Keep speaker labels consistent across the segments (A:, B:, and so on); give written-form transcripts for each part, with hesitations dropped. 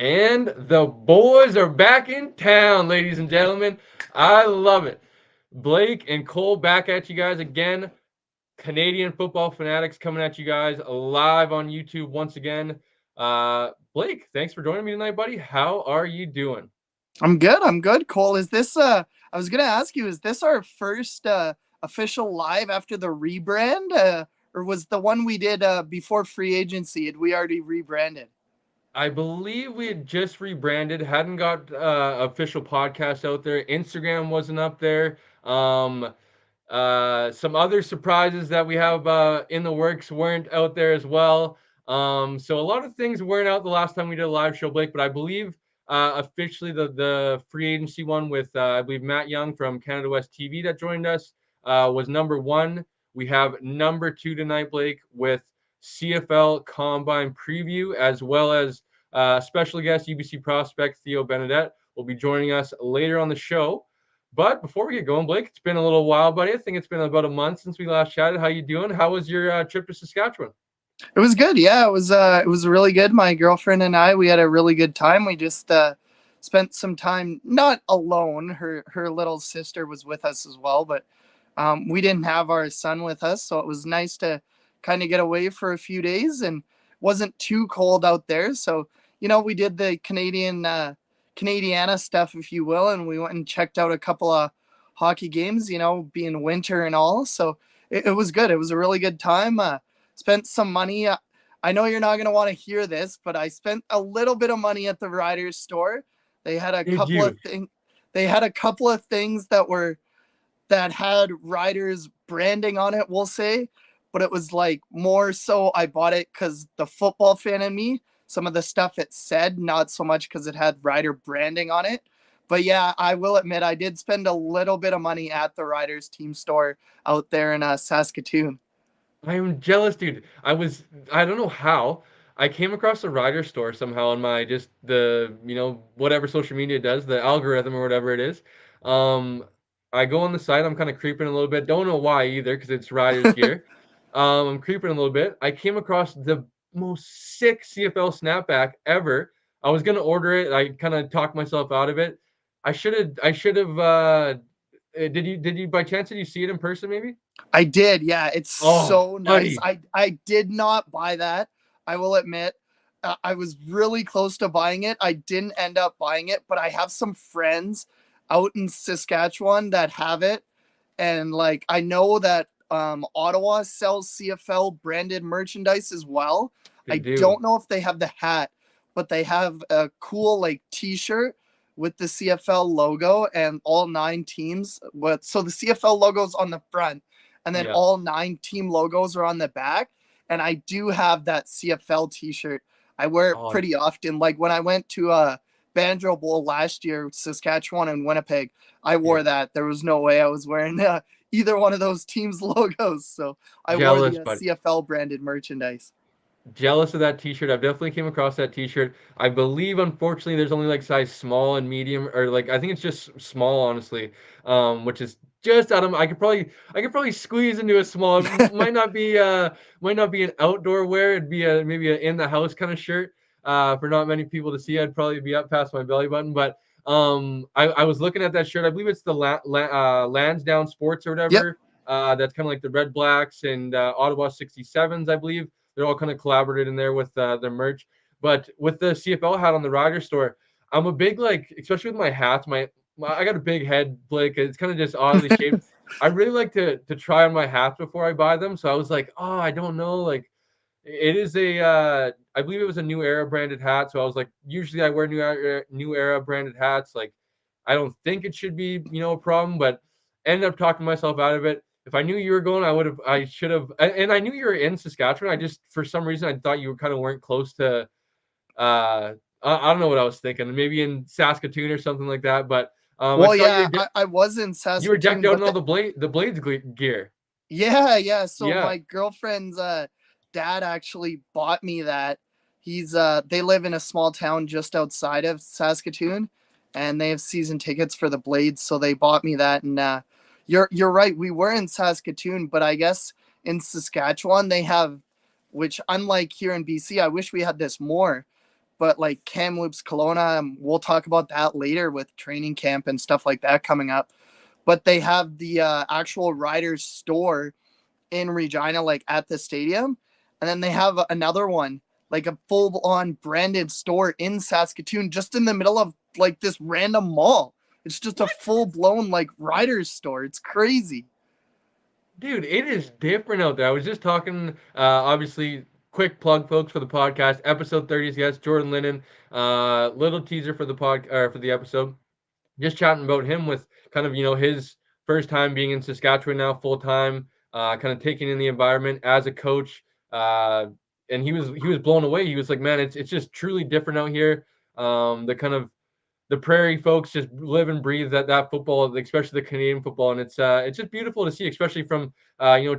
A: And the boys are back in town, ladies and gentlemen. I love it. Blake and Cole back at you guys again. Canadian football fanatics coming at you guys live on YouTube once again. Blake, thanks for joining me tonight, buddy. How are you doing?
B: I'm good. I'm good. Cole, is this I was gonna ask you, is this our first official live after the rebrand? Or was the one we did before free agency? Had we already rebranded?
A: I believe we had just rebranded, hadn't got official podcast out there. Instagram wasn't up there. Some other surprises that we have in the works weren't out there as well. So a lot of things weren't out the last time we did a live show, Blake. But I believe officially the free agency one with I believe Matt Young from Canada West TV that joined us was number one. We have number two tonight, Blake, with CFL Combine preview as well as special guest UBC prospect Theo Benedet will be joining us later on the show. But before we get going, Blake, it's been a little while, buddy. I think it's been about a month since we last chatted. How you doing? How was your trip to Saskatchewan?
B: It was good. Yeah, it was really good. My girlfriend and I, we had a really good time. We just spent some time not alone. Her little sister was with us as well, but we didn't have our son with us, so it was nice to kind of get away for a few days and wasn't too cold out there. So we did the Canadiana stuff, if you will, and we went and checked out a couple of hockey games. Being winter and all, so it was good. It was a really good time. Spent some money. I know you're not going to want to hear this, but I spent a little bit of money at the Riders store. They had a
A: Did
B: couple
A: you?
B: of things. They had a couple of things that had Riders branding on it, we'll say, but it was like more so I bought it because the football fan in me, some of the stuff it said, not so much because it had Rider branding on it. But yeah, I will admit I did spend a little bit of money at the Riders team store out there in Saskatoon.
A: I'm jealous, dude. I don't know how. I came across the Rider store somehow on my just whatever social media does, the algorithm or whatever it is. Um, I go on the site, I'm kind of creeping a little bit. Don't know why either, because it's Riders gear. I'm creeping a little bit. I came across the most sick CFL snapback ever. I was gonna order it. I kind of talked myself out of it. I should have. Did you by chance did you see it in person maybe?
B: I did, yeah. It's
A: Oh,
B: so nice.
A: buddy.
B: I did not buy that. I will admit, I was really close to buying it. I didn't end up buying it, but I have some friends out in Saskatchewan that have it, and like I know that Ottawa sells CFL branded merchandise as well.
A: They
B: I
A: do.
B: don't know if they have the hat, but they have a cool like T-shirt with the CFL logo and all nine teams. So the CFL logo's on the front, and then
A: Yeah.
B: all nine team logos are on the back. And I do have that CFL T-shirt. I wear it
A: Oh,
B: pretty often. Like when I went to Banjo Bowl last year, Saskatchewan and Winnipeg, I
A: yeah.
B: wore that. There was no way I was wearing either one of those teams' logos. So I wore
A: Jealous,
B: the
A: buddy.
B: CFL branded merchandise.
A: Jealous of that T-shirt. I've definitely came across that T-shirt. I believe, unfortunately, there's only like size small and medium, or like I think it's just small, honestly. Which is just out of. I could probably squeeze into a small. It might not be an outdoor wear. It'd be maybe a in the house kind of shirt. For not many people to see, I'd probably be up past my belly button. But I was looking at that shirt. I believe it's the Lansdowne Sports or
B: Yep.
A: whatever. That's kind of like the Red Blacks and Ottawa 67s, I believe. They're all kind of collaborated in there with their merch. But with the CFL hat on the Rider store, I'm a big like, especially with my hats. I got a big head, Blake. It's kind of just oddly shaped. I really like to try on my hats before I buy them. So I was like, oh, I don't know. Like, it is I believe it was a New Era branded hat. So I was like, usually I wear New Era branded hats. Like, I don't think it should be a problem, but ended up talking myself out of it. If I knew you were going, I should have, and I knew you were in Saskatchewan. I just, for some reason, I thought you kind of weren't close to, I don't know what I was thinking, maybe in Saskatoon or something like that. But I
B: Well,
A: saw
B: yeah, I was in
A: you were decked
B: Saskatoon,
A: out in
B: but
A: all the Blades gear.
B: yeah. So
A: Yeah,
B: my girlfriend's dad actually bought me that. He's they live in a small town just outside of Saskatoon, and they have season tickets for the Blades, so they bought me that. And you're right. We were in Saskatoon, but I guess in Saskatchewan they have, which unlike here in BC, I wish we had this more. but like Kamloops, Kelowna, we'll talk about that later with training camp and stuff like that coming up. But they have the actual Riders store in Regina, like at the stadium. And then they have another one, like a full on branded store in Saskatoon, just in the middle of like this random mall. It's just a full blown like Riders store. It's crazy.
A: Dude, it is different out there. I was just talking, obviously, quick plug, folks, for the podcast. Episode 30 is guest Jordan Lennon. Little teaser for the for the episode. Just chatting about him with kind of his first time being in Saskatchewan now full time, kind of taking in the environment as a coach, and he was blown away. He was like, man, it's just truly different out here. The kind of the prairie folks just live and breathe that football, especially the Canadian football, and it's just beautiful to see, especially from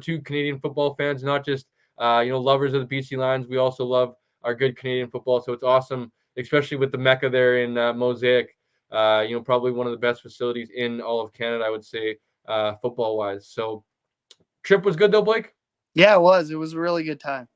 A: two Canadian football fans, not just lovers of the BC Lions. We also love our good Canadian football, so it's awesome, especially with the Mecca there in Mosaic. Probably one of the best facilities in all of Canada, I would say, football wise. So trip was good though, Blake.
B: Yeah, it was. It was a really good time.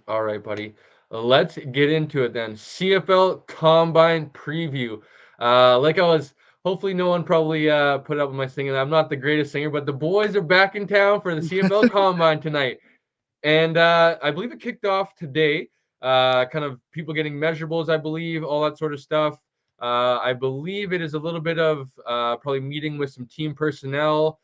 A: All right, buddy. Let's get into it then. CFL Combine preview. Like I was, hopefully no one probably put up with my singing. I'm not the greatest singer, but the boys are back in town for the CFL Combine tonight. And I believe it kicked off today. Kind of people getting measurables, I believe, all that sort of stuff. I believe it is a little bit of probably meeting with some team personnel.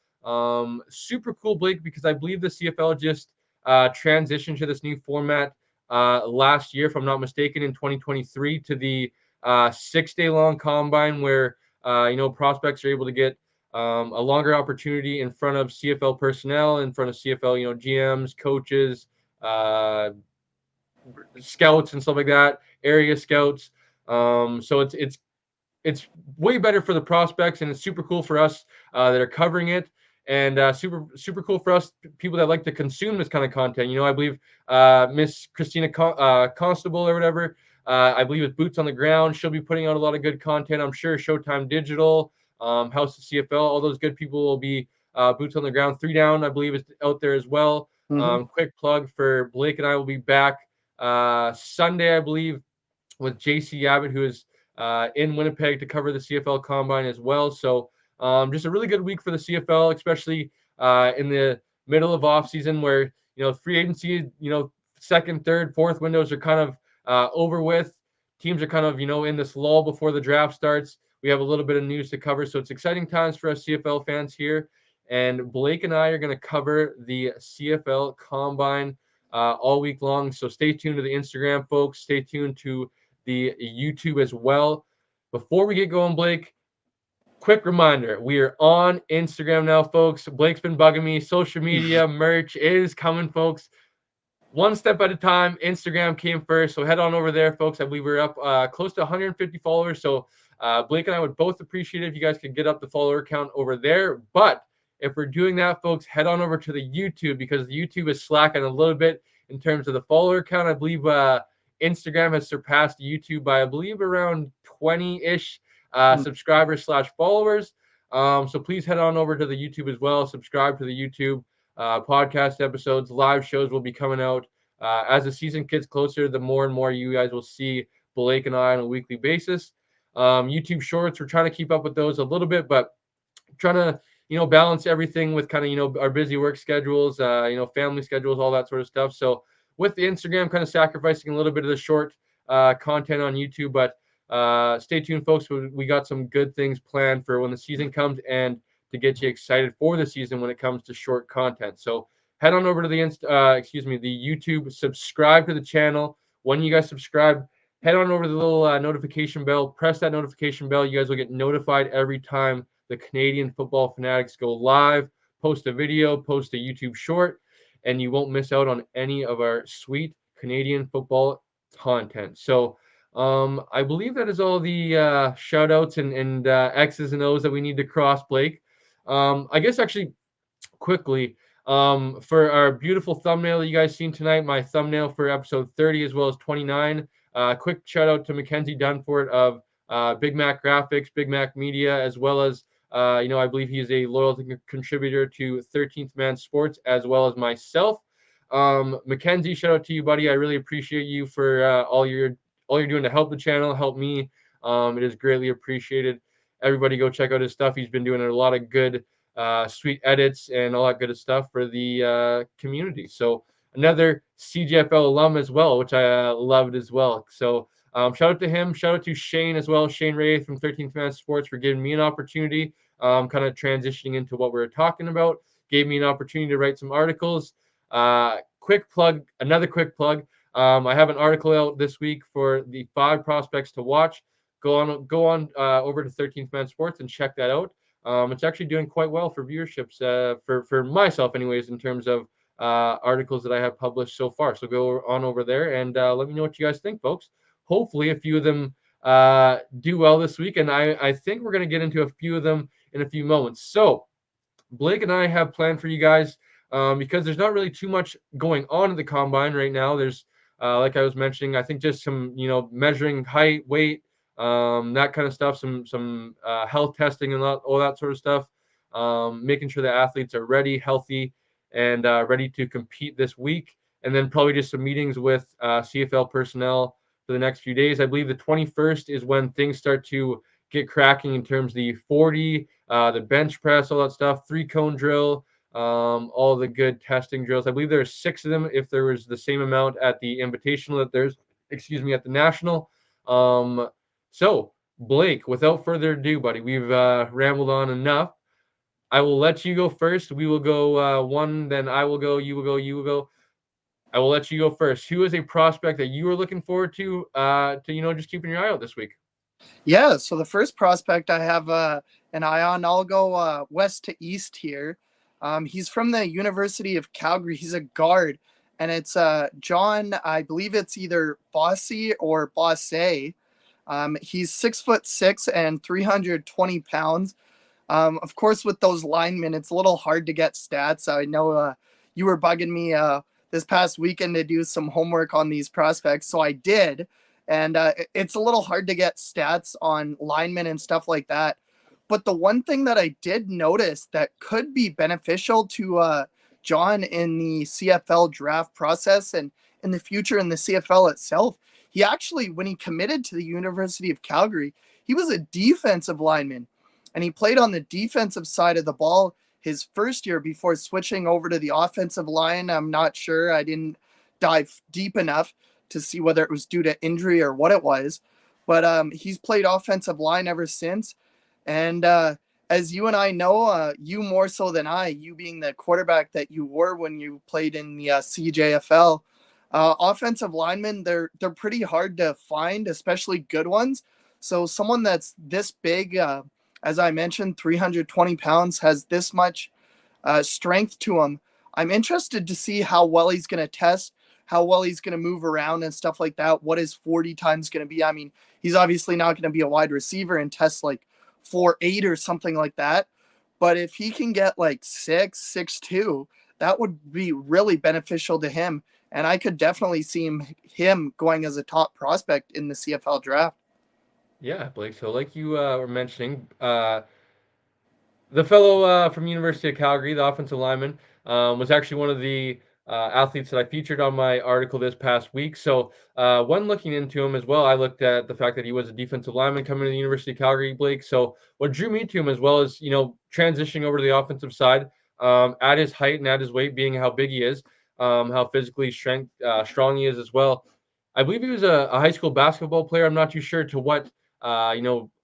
A: Super cool, Blake, because I believe the CFL just transitioned to this new format last year, if I'm not mistaken, in 2023 to the 6-day long combine where prospects are able to get a longer opportunity in front of CFL personnel, in front of CFL, GMs, coaches, scouts, and stuff like that, area scouts. So it's way better for the prospects, and it's super cool for us that are covering it, and super cool for us people that like to consume this kind of content. I believe Miss Christina Constable or whatever. I believe it's Boots on the Ground. She'll be putting out a lot of good content. I'm sure Showtime Digital, House of CFL, all those good people will be Boots on the Ground. 3 Down, I believe, is out there as well. Quick plug for Blake and I will be back Sunday, I believe, with JC Abbott, who is in Winnipeg to cover the CFL Combine as well. So just a really good week for the CFL, especially in the middle of offseason where, free agency, second, third, fourth windows are kind of over with. Teams are kind of, in this lull before the draft starts. We have a little bit of news to cover. So it's exciting times for us CFL fans here. And Blake and I are going to cover the CFL Combine all week long. So stay tuned to the Instagram, folks. Stay tuned to the YouTube as well. Before we get going, Blake, quick reminder, we are on Instagram now, folks. Blake's been bugging me. Social media merch is coming, folks. One step at a time. Instagram came first, so head on over there, folks. I believe we're up close to 150 followers, so Blake and I would both appreciate it if you guys could get up the follower count over there. But if we're doing that, folks, head on over to the YouTube, because the YouTube is slacking a little bit in terms of the follower count. I believe Instagram has surpassed YouTube by, I believe, around 20-ish subscribers / followers. So please head on over to the YouTube as well. Subscribe to the YouTube. Podcast episodes, live shows will be coming out as the season gets closer. The more and more you guys will see Blake and I on a weekly basis. YouTube Shorts, we're trying to keep up with those a little bit, but trying to balance everything with kind of our busy work schedules, family schedules, all that sort of stuff. So with the Instagram, kind of sacrificing a little bit of the short content on YouTube, but stay tuned, folks. We got some good things planned for when the season comes and to get you excited for the season when it comes to short content. So head on over to the YouTube, subscribe to the channel. When you guys subscribe, head on over to the little notification bell, press that notification bell. You guys will get notified every time the Canadian Football Fanatics go live, post a video, post a YouTube short, and you won't miss out on any of our sweet Canadian football content. So I believe that is all the shout outs and X's and O's that we need to cross, Blake. I guess actually quickly, for our beautiful thumbnail that you guys seen tonight, my thumbnail for episode 30 as well as 29. Quick shout out to Mackenzie Dunford of Big Mac Graphics, Big Mac Media, as well as I believe he's a loyal contributor to 13th Man Sports, as well as myself. Mackenzie, shout out to you, buddy. I really appreciate you for all your all you're doing to help the channel, help me. It is greatly appreciated. Everybody go check out his stuff. He's been doing a lot of good, sweet edits and all that good stuff for the community. So another CJFL alum as well, which I loved as well. So shout out to him. Shout out to Shane as well, Shane Ray from 13th Man Sports, for giving me an opportunity, kind of transitioning into what we were talking about. Gave me an opportunity to write some articles. Quick plug, another quick plug. I have an article out this week for the 5 prospects to watch. Go on over to 13th Man Sports and check that out. It's actually doing quite well for viewerships, for myself anyways, in terms of articles that I have published so far. So go on over there and let me know what you guys think, folks. Hopefully a few of them do well this week, and I think we're going to get into a few of them in a few moments. So Blake and I have planned for you guys, because there's not really too much going on in the combine right now. There's, like I was mentioning, I think just some, measuring height, weight, that kind of stuff, some health testing and all that sort of stuff, making sure the athletes are ready, healthy, and ready to compete this week. And then probably just some meetings with CFL personnel for the next few days. I believe the 21st is when things start to get cracking in terms of the 40, the bench press, all that stuff, 3-cone drill, all the good testing drills. I believe there's 6 of them. If there was the same amount at the invitational that there's, at the national. So Blake, without further ado, buddy, we've rambled on enough. I will let you go first. We will go one, then I will go, you will go, you will go. I will let you go first. Who is a prospect that you are looking forward to just keeping your eye out this week?
B: Yeah, so the first prospect I have an eye on, I'll go west to east here. He's from the University of Calgary. He's a guard, and it's John, I believe it's either Bossy or Bosse. He's 6'6" and 320 pounds. Of course, with those linemen, it's a little hard to get stats. I know you were bugging me this past weekend to do some homework on these prospects, so I did. And it's a little hard to get stats on linemen and stuff like that. But the one thing that I did notice that could be beneficial to John in the CFL draft process and in the future in the CFL itself, he actually, when he committed to the University of Calgary, he was a defensive lineman. And he played on the defensive side of the ball his first year before switching over to the offensive line. I'm not sure. I didn't dive deep enough to see whether it was due to injury or what it was. But he's played offensive line ever since. And as you and I know, you more so than I, you being the quarterback that you were when you played in the CJFL, offensive linemen, they're pretty hard to find, especially good ones. So someone that's this big, as I mentioned, 320 pounds, has this much strength to him. I'm interested to see how well he's going to test, how well he's going to move around and stuff like that. What his 40 times going to be? I mean, he's obviously not going to be a wide receiver and test like 4.8 or something like that. But if he can get like 6'2", that would be really beneficial to him. And I could definitely see him going as a top prospect in the CFL draft.
A: Yeah, Blake. So like you were mentioning, the fellow from University of Calgary, the offensive lineman, was actually one of the athletes that I featured on my article this past week. So when looking into him as well, I looked at the fact that he was a defensive lineman coming to the University of Calgary, Blake. So what drew me to him as well is, transitioning over to the offensive side, at his height and at his weight, being how big he is, how physically strong he is as well. I believe he was a high school basketball player. I'm not too sure to what,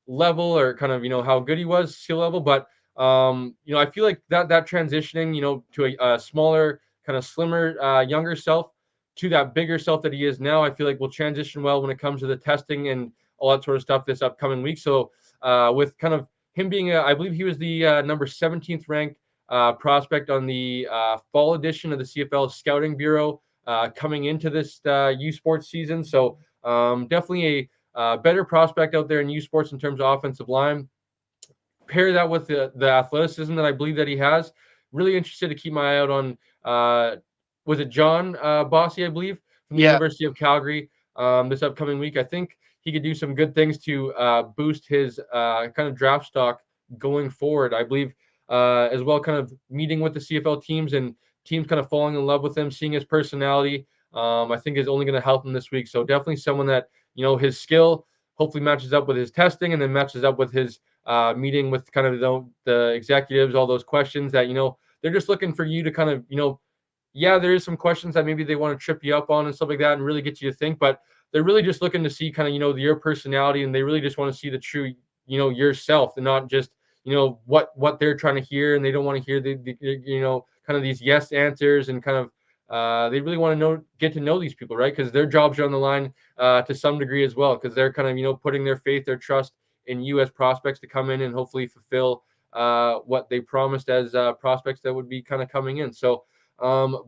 A: level or kind of, how good he was, skill level, but I feel like that transitioning, to a smaller, kind of slimmer, younger self to that bigger self that he is now, I feel like will transition well when it comes to the testing and all that sort of stuff this upcoming week. So with kind of him being, I believe he was the number 17th ranked prospect on the fall edition of the CFL Scouting Bureau coming into this U Sports season. So definitely a better prospect out there in U Sports in terms of offensive line. Pair that with the athleticism that I believe that he has. Really interested to keep my eye out on. Was it John Bossy, I believe, from the
B: Yeah.
A: University of Calgary this upcoming week? I think he could do some good things to boost his kind of draft stock going forward. I believe as well, kind of meeting with the CFL teams and teams kind of falling in love with him, seeing his personality. I think is only going to help him this week. So definitely someone that his skill hopefully matches up with his testing, and then matches up with his meeting with kind of the executives, all those questions that they're just looking for you to kind of yeah, there is some questions that maybe they want to trip you up on and stuff like that, and really get you to think, but they're really just looking to see kind of your personality, and they really just want to see the true yourself, and not just what they're trying to hear, and they don't want to hear the kind of these yes answers, and kind of they really want to get to know these people, right? Because their jobs are on the line to some degree as well, because they're kind of putting their faith, their trust in you as prospects to come in and hopefully fulfill what they promised as prospects that would be kind of coming in. So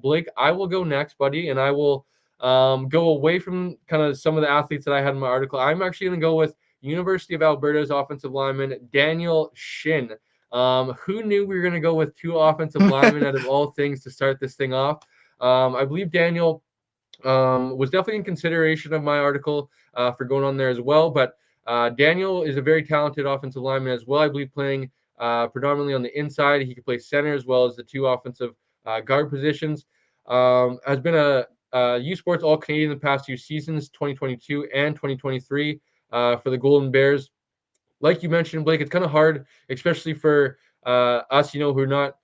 A: Blake, I will go next, buddy, and I will go away from kind of some of the athletes that I had in my article. I'm actually going to go with University of Alberta's offensive lineman Daniel Shin. Who knew we were going to go with two offensive linemen out of all things to start this thing off? I believe Daniel was definitely in consideration of my article for going on there as well. But Daniel is a very talented offensive lineman as well. I believe playing predominantly on the inside. He can play center as well as the two offensive guard positions. Has been a U Sports All Canadian the past 2 seasons, 2022 and 2023, for the Golden Bears. Like you mentioned, Blake, it's kind of hard, especially for us, who are not.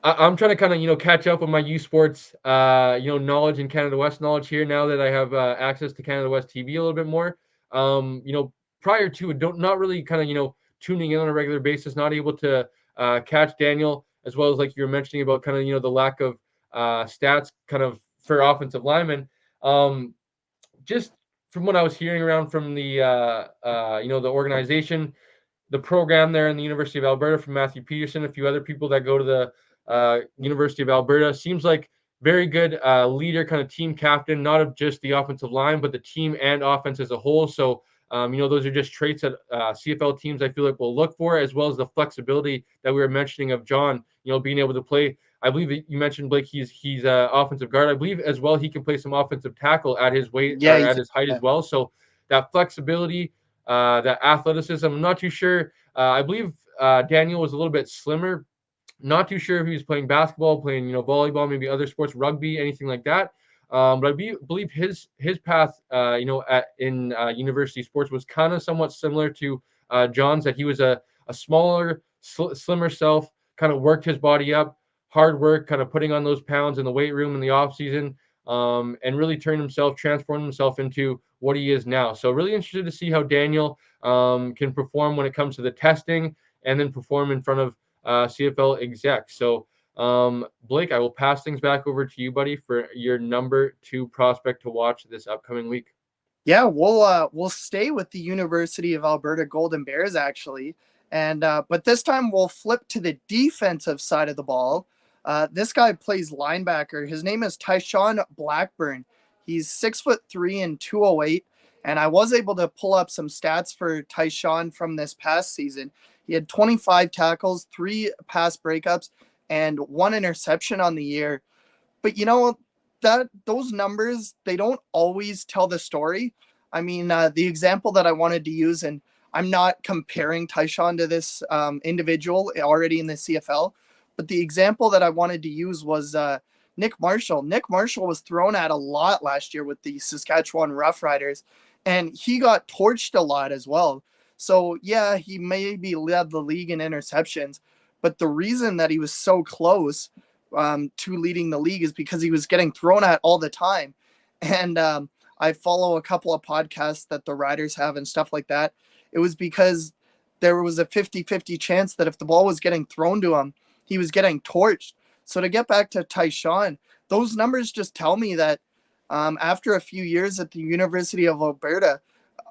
A: I'm trying to kind of catch up with my U Sports knowledge and Canada West knowledge here now that I have access to Canada West TV a little bit more. Prior to it, not really kind of tuning in on a regular basis, not able to catch Daniel, as well as like you were mentioning about kind of the lack of stats kind of for offensive linemen. Just from what I was hearing around from the the organization, the program there in the University of Alberta, from Matthew Peterson, a few other people that go to the University of Alberta, seems like very good leader, kind of team captain, not of just the offensive line, but the team and offense as a whole. So, those are just traits that CFL teams I feel like will look for, as well as the flexibility that we were mentioning of John, being able to play. I believe that you mentioned, Blake, he's offensive guard. I believe as well he can play some offensive tackle at his weight
B: Yeah,
A: or at his height as well. So that flexibility, that athleticism, I'm not too sure. I believe Daniel was a little bit slimmer. Not too sure if he was playing basketball, playing volleyball, maybe other sports, rugby, anything like that. But believe his path, in university sports was kind of somewhat similar to John's. That he was a smaller, slimmer self, kind of worked his body up, hard work, kind of putting on those pounds in the weight room in the off season, and really transformed himself into what he is now. So really interested to see how Daniel can perform when it comes to the testing, and then perform in front of CFL execs. So, Blake, I will pass things back over to you, buddy, for your number 2 prospect to watch this upcoming week.
B: Yeah, we'll stay with the University of Alberta Golden Bears actually, and but this time we'll flip to the defensive side of the ball. This guy plays linebacker. His name is Tyshawn Blackburn. He's 6'3" and 208, and I was able to pull up some stats for Tyshawn from this past season. He had 25 tackles, 3 pass breakups, and 1 interception on the year. But that those numbers, they don't always tell the story. I mean, the example that I wanted to use, and I'm not comparing Tyshawn to this individual already in the CFL, but the example that I wanted to use was Nick Marshall. Nick Marshall was thrown at a lot last year with the Saskatchewan Roughriders, and he got torched a lot as well. So, yeah, he maybe led the league in interceptions, but the reason that he was so close to leading the league is because he was getting thrown at all the time. And I follow a couple of podcasts that the Riders have and stuff like that. It was because there was a 50-50 chance that if the ball was getting thrown to him, he was getting torched. So to get back to Tyshawn, those numbers just tell me that after a few years at the University of Alberta,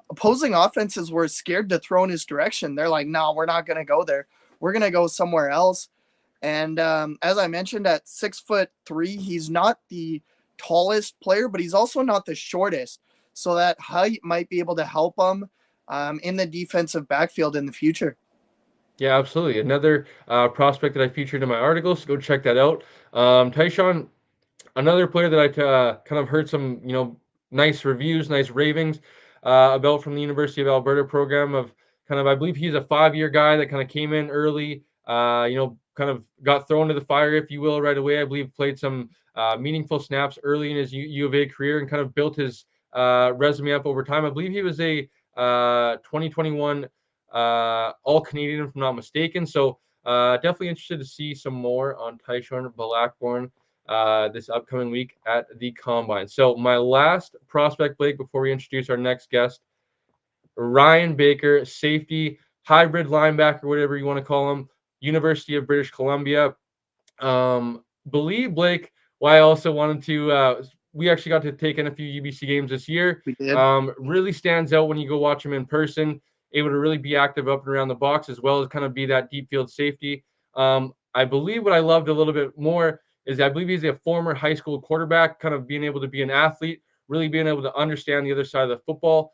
B: opposing offenses were scared to throw in his direction. They're like, no, we're not going to go there. We're going to go somewhere else. And as I mentioned, at 6'3", he's not the tallest player, but he's also not the shortest. So that height might be able to help him in the defensive backfield in the future.
A: Yeah, absolutely. Another prospect that I featured in my article, so go check that out. Tyshawn, another player that I kind of heard some, nice reviews, nice ravings about from the University of Alberta program of kind of, I believe he's a 5-year guy that kind of came in early, kind of got thrown to the fire, if you will, right away. I believe played some meaningful snaps early in his U of A career, and kind of built his resume up over time. I believe he was a 2021 All Canadian, if I'm not mistaken. So definitely interested to see some more on Tyshawn Blackburn this upcoming week at the Combine. So my last prospect, Blake, before we introduce our next guest, Ryan Baker, safety, hybrid linebacker, whatever you want to call him, University of British Columbia. Believe, Blake, why I also wanted to, we actually got to take in a few UBC games this year.
B: We did.
A: Really stands out when you go watch him in person, able to really be active up and around the box as well as kind of be that deep field safety. I believe what I loved a little bit more is I believe he's a former high school quarterback, kind of being able to be an athlete, really being able to understand the other side of the football.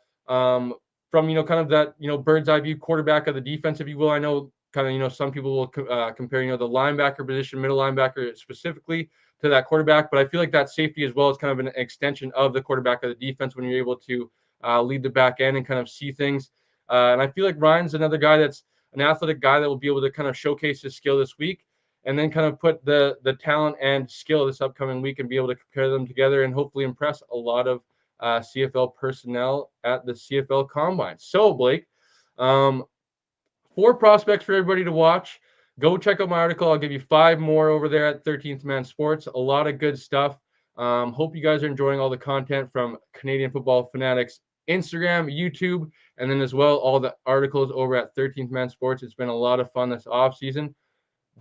A: From kind of that bird's eye view quarterback of the defense, if you will. I know kind of some people will compare the linebacker position, middle linebacker specifically, to that quarterback, but I feel like that safety as well is kind of an extension of the quarterback of the defense when you're able to lead the back end and kind of see things. And I feel like Ryan's another guy that's an athletic guy that will be able to kind of showcase his skill this week, and then kind of put the talent and skill this upcoming week and be able to compare them together and hopefully impress a lot of CFL personnel at the CFL Combine. So, Blake, 4 prospects for everybody to watch. Go check out my article. I'll give you 5 more over there at 13th Man Sports. A lot of good stuff. Hope you guys are enjoying all the content from Canadian Football Fanatics Instagram, YouTube, and then as well all the articles over at 13th Man Sports. It's been a lot of fun this offseason.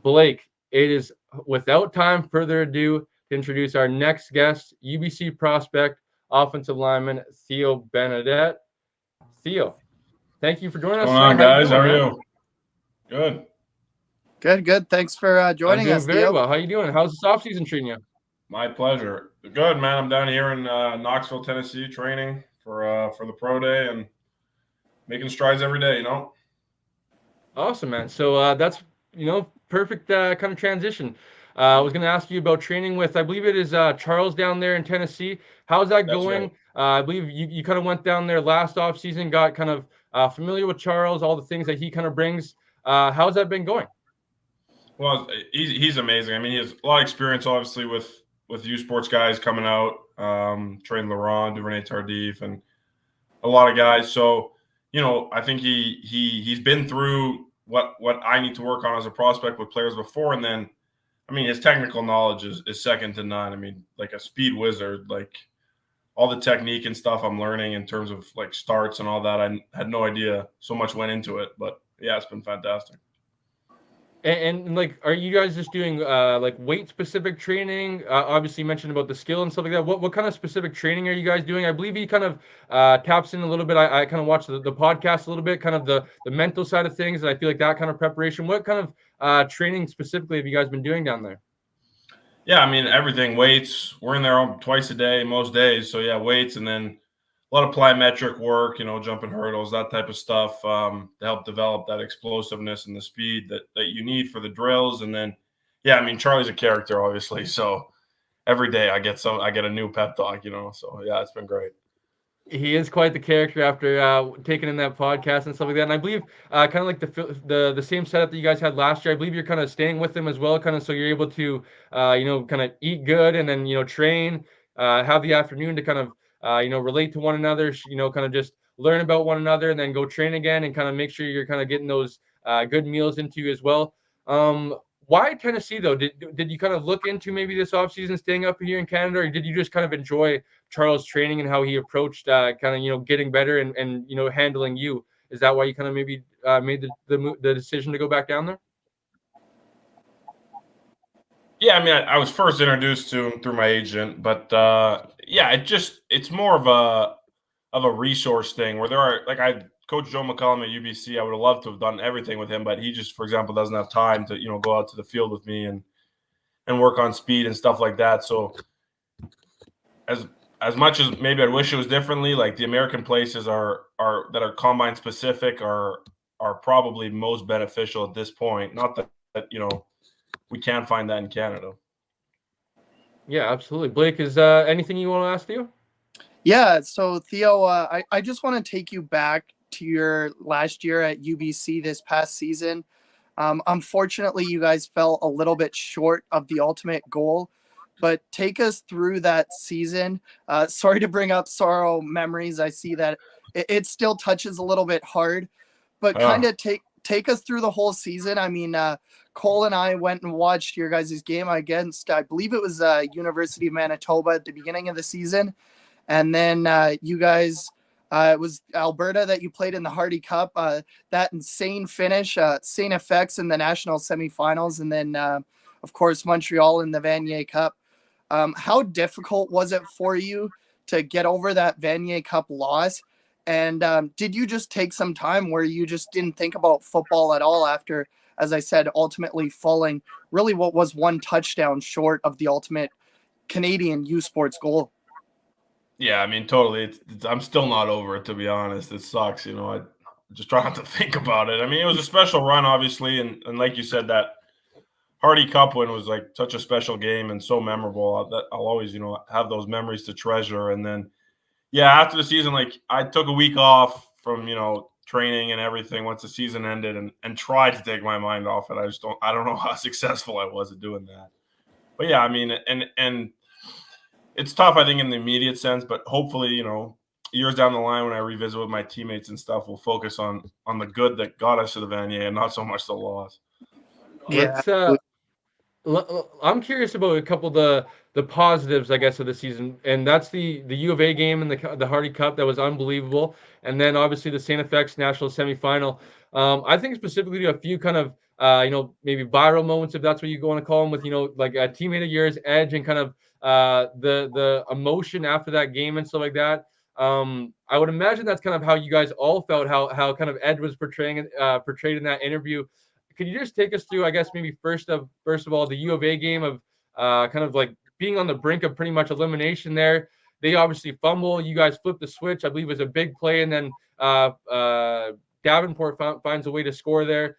A: Blake, it is without time further ado to introduce our next guest, UBC prospect, offensive lineman Theo Benedet. Theo, thank you for joining us.
C: What's going on, guys? How are you?
B: Good. Thanks for joining us,
A: very
B: Theo.
A: well. How you doing? How's this offseason treating you?
C: My pleasure. Good, man. I'm down here in Knoxville, Tennessee, training for the pro day and making strides every day.
A: Awesome, man. So that's perfect kind of transition. I was going to ask you about training with, I believe it is Charles down there in Tennessee. How's that going?
C: Right.
A: I believe you kind of went down there last offseason, got kind of familiar with Charles, all the things that he kind of brings. How's that been going?
C: Well, he's amazing. I mean, he has a lot of experience, obviously, with U Sports guys coming out, training Laurent, Duvernay Tardif, and a lot of guys. So, I think he's been through what I need to work on as a prospect with players before, and then, I mean, his technical knowledge is second to none. I mean, like a speed wizard. Like all the technique and stuff I'm learning in terms of like starts and all that. I had no idea so much went into it, but yeah, it's been fantastic.
A: And like, are you guys just doing like weight specific training? Obviously, you mentioned about the skill and stuff like that. What kind of specific training are you guys doing? I believe he kind of taps in a little bit. I kind of watched the podcast a little bit, kind of the mental side of things, and I feel like that kind of preparation. What kind of training specifically have you guys been doing down there?
C: Yeah, I mean, everything. Weights. We're in there twice a day, most days. So yeah, weights, and then a lot of plyometric work, jumping hurdles, that type of stuff, to help develop that explosiveness and the speed that you need for the drills. And then, yeah, I mean, Charlie's a character, obviously. So every day I get a new pep talk, So yeah, it's been great.
A: He is quite the character after taking in that podcast and stuff like that. And I believe kind of like the same setup that you guys had last year. I believe you're kind of staying with him as well, kind of so you're able to kind of eat good and then train, have the afternoon to kind of relate to one another. Kind of just learn about one another and then go train again and kind of make sure you're kind of getting those good meals into you as well. Why Tennessee though? Did you kind of look into maybe this offseason staying up here in Canada, or did you just kind of enjoy Charles' training and how he approached kind of getting better and handling you? Is that why you kind of maybe made the decision to go back down there?
C: Yeah, I mean, I was first introduced to him through my agent, but yeah, it's more of a resource thing where there are I Coach Joe McCollum at UBC. I would have loved to have done everything with him, but he just, for example, doesn't have time to go out to the field with me and work on speed and stuff like that. So as much as maybe I wish it was differently, like the American places that are combine specific are probably most beneficial at this point. Not that we can't find that in Canada.
A: Yeah, absolutely. Blake, is anything you want to ask Theo?
B: Yeah, so Theo, I just want to take you back to your last year at UBC this past season. Unfortunately, you guys fell a little bit short of the ultimate goal, but take us through that season. Sorry to bring up sorrow memories. I see that it still touches a little bit hard, but kind of take us through the whole season. I mean, Cole and I went and watched your guys' game against, I believe it was University of Manitoba at the beginning of the season. And then you guys, it was Alberta that you played in the Hardy Cup. That insane finish, St. FX in the national semifinals, and then, of course, Montreal in the Vanier Cup. How difficult was it for you to get over that Vanier Cup loss? And did you just take some time where you just didn't think about football at all after, as I said, ultimately falling really what was one touchdown short of the ultimate Canadian U Sports goal?
C: Yeah, I mean, totally. I'm still not over it, to be honest. It sucks, I just try not to think about it. I mean, it was a special run, obviously, and like you said, that Hardy Cup win was like such a special game and so memorable that I'll always, have those memories to treasure. And then, yeah, after the season, like I took a week off from, training and everything once the season ended and tried to take my mind off it. I don't know how successful I was at doing that. But yeah, I mean, and it's tough, I think, in the immediate sense, but hopefully, years down the line when I revisit with my teammates and stuff, we'll focus on the good that got us to the Vanier and not so much the loss.
B: Yeah.
A: I'm curious about a couple of the positives, I guess, of the season, and that's the U of A game and the Hardy Cup that was unbelievable, and then obviously the St. FX national semifinal. I think specifically to a few kind of maybe viral moments, if that's what you want to call them, with like a teammate of yours, Edge, and kind of the emotion after that game and stuff like that. I would imagine that's kind of how you guys all felt, how kind of Edge was portrayed in that interview. Could you just take us through, I guess, maybe first of all, the U of A game of kind of like being on the brink of pretty much elimination there? They obviously fumble. You guys flip the switch. I believe it was a big play, and then Davenport finds a way to score there.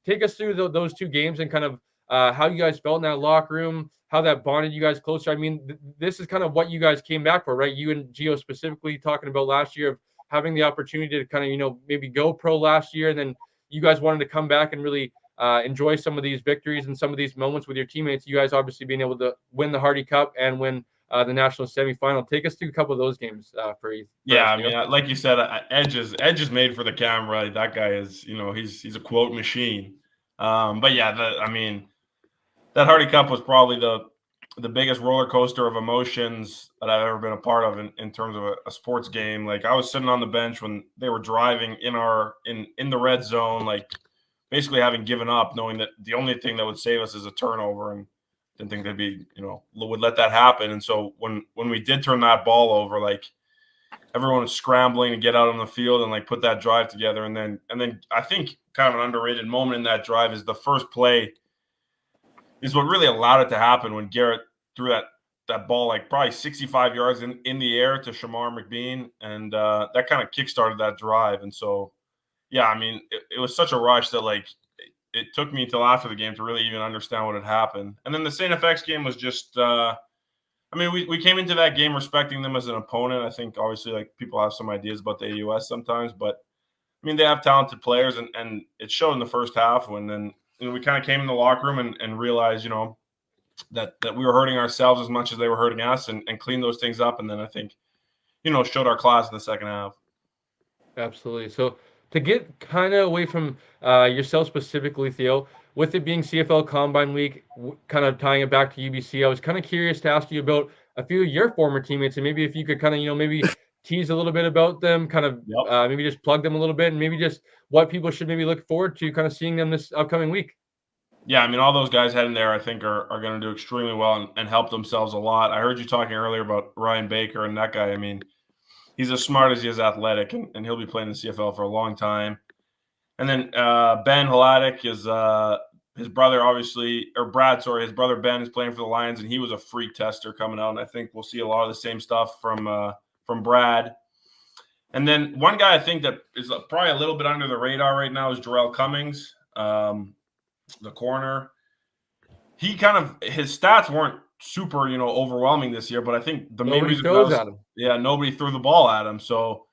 A: Take us through those two games and kind of how you guys felt in that locker room, how that bonded you guys closer. I mean, this is kind of what you guys came back for, right? You and Gio specifically talking about last year of having the opportunity to kind of, maybe go pro last year, and then you guys wanted to come back and really enjoy some of these victories and some of these moments with your teammates. You guys obviously being able to win the Hardy Cup and win the national semifinal. Take us through a couple of those games for you.
C: Yeah, I mean, like you said, Edge is made for the camera. That guy is, he's a quote machine. But yeah, I mean, that Hardy Cup was probably the biggest roller coaster of emotions that I've ever been a part of in terms of a sports game. Like I was sitting on the bench when they were driving in the red zone, like basically having given up, knowing that the only thing that would save us is a turnover, and didn't think they'd be, would let that happen. And so when we did turn that ball over, like everyone was scrambling to get out on the field and like put that drive together. And then I think kind of an underrated moment in that drive is the first play is what really allowed it to happen when Garrett threw that ball like probably 65 yards in the air to Shamar McBean, and that kind of kickstarted that drive. And so, yeah, I mean, it was such a rush that like it took me until after the game to really even understand what had happened. And then the St. FX game was just, I mean, we came into that game respecting them as an opponent. I think obviously like people have some ideas about the AUS sometimes, but I mean, they have talented players, and it showed in the first half when then we kind of came in the locker room and realized, that we were hurting ourselves as much as they were hurting us, and cleaned those things up. And then I think, showed our class in the second half.
A: Absolutely. So to get kind of away from yourself specifically, Theo, with it being CFL Combine Week, kind of tying it back to UBC, I was kind of curious to ask you about a few of your former teammates, and maybe if you could kind of, maybe tease a little bit about them, kind of maybe just plug them a little bit, and maybe just what people should maybe look forward to kind of seeing them this upcoming week.
C: Yeah, I mean, all those guys heading there, I think, are going to do extremely well and help themselves a lot. I heard you talking earlier about Ryan Baker, and that guy, I mean, he's as smart as he is athletic, and he'll be playing the CFL for a long time. And then Ben Hladek is his brother, obviously, or Brad, sorry, his brother Ben is playing for the Lions, and he was a freak tester coming out. And I think we'll see a lot of the same stuff from Brad. And then one guy I think that is probably a little bit under the radar right now is Jarrell Cummings, the corner. He kind of, his stats weren't super, overwhelming this year, but I think the main reason
A: throws at him.
C: Yeah, nobody threw the ball at him. So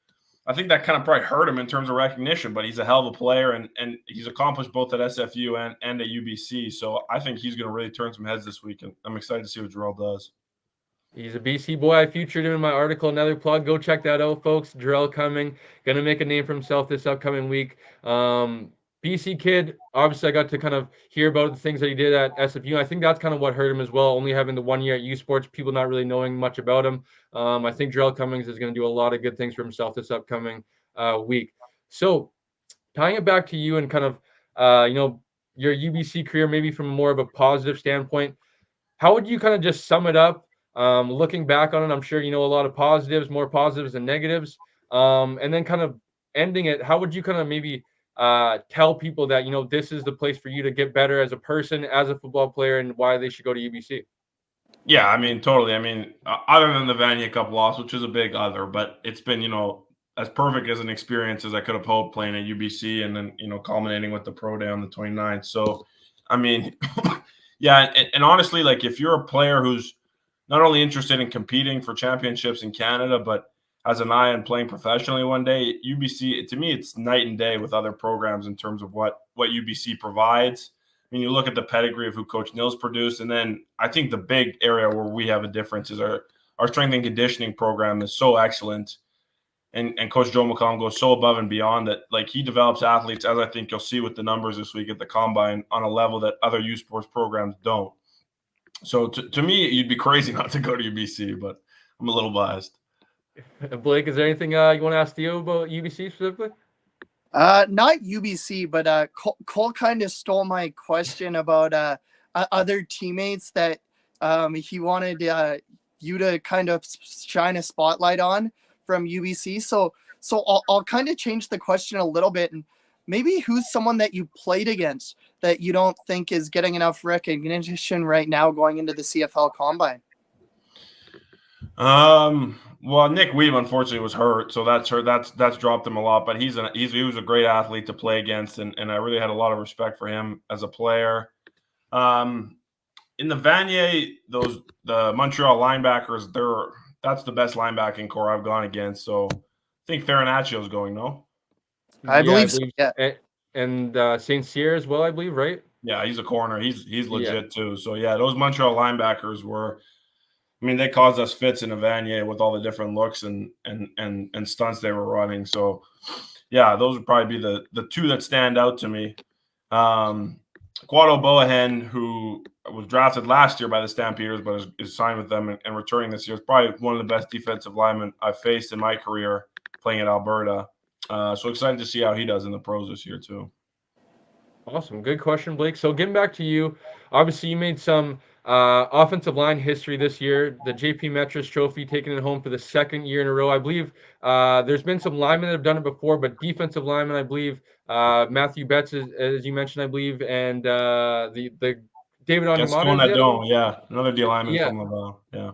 C: I think that kind of probably hurt him in terms of recognition, but he's a hell of a player, and he's accomplished both at SFU and at UBC. So I think he's going to really turn some heads this week, and I'm excited to see what Jarrell does.
A: He's a BC boy. I featured him in my article. Another plug. Go check that out, folks. Jarrell Cumming, going to make a name for himself this upcoming week. BC kid, obviously I got to kind of hear about the things that he did at SFU. I think that's kind of what hurt him as well, only having the 1 year at U Sports, people not really knowing much about him. I think Jarrell Cummings is going to do a lot of good things for himself this upcoming week. So tying it back to you and kind of, your UBC career, maybe from more of a positive standpoint, how would you kind of just sum it up? Looking back on it, I'm sure you know a lot of positives, more positives than negatives. And then kind of ending it, how would you kind of maybe tell people that, this is the place for you to get better as a person, as a football player, and why they should go to UBC?
C: Yeah, I mean, totally. I mean, other than the Vanier Cup loss, which is a big other, but it's been, as perfect as an experience as I could have hoped playing at UBC and then, culminating with the pro day on the 29th. So, I mean, yeah. And honestly, like if you're a player who's not only interested in competing for championships in Canada, but has an eye on playing professionally one day, UBC, to me, it's night and day with other programs in terms of what UBC provides. I mean, you look at the pedigree of who Coach Nils produced, and then I think the big area where we have a difference is our strength and conditioning program is so excellent. And Coach Joe McCollum goes so above and beyond that, like he develops athletes, as I think you'll see with the numbers this week at the Combine, on a level that other U Sports programs don't. So to me, you'd be crazy not to go to UBC, but I'm a little biased.
A: Blake, is there anything you want to ask Theo about UBC specifically?
B: Not UBC, but Cole kind of stole my question about other teammates that he wanted you to kind of shine a spotlight on from UBC. So I'll kind of change the question a little bit, and maybe who's someone that you played against that you don't think is getting enough recognition right now going into the CFL Combine?
C: Well, Nick Weeb unfortunately was hurt, so that's dropped him a lot. But he was a great athlete to play against, and I really had a lot of respect for him as a player. In the Vanier, the Montreal linebackers, that's the best linebacking core I've gone against. So I think Farinaccio is going, no?
B: I believe so. Yeah.
A: And St. Cyr as well, I believe, right?
C: Yeah, he's a corner. He's legit too. So yeah, those Montreal linebackers were. I mean, they caused us fits in a Vanier with all the different looks and stunts they were running. So, yeah, those would probably be the two that stand out to me. Quado Boahen, who was drafted last year by the Stampeders but is signed with them and returning this year, is probably one of the best defensive linemen I've faced in my career playing at Alberta. So excited to see how he does in the pros this year too.
A: Awesome. Good question, Blake. So getting back to you, obviously you made some offensive line history this year, the JP Metris Trophy, taking it home for the second year in a row. I believe there's been some linemen that have done it before, but defensive linemen, I believe, Matthew Betts, as you mentioned, I believe, and the David Onyemata.
C: Yeah, another D lineman from Laval. Yeah.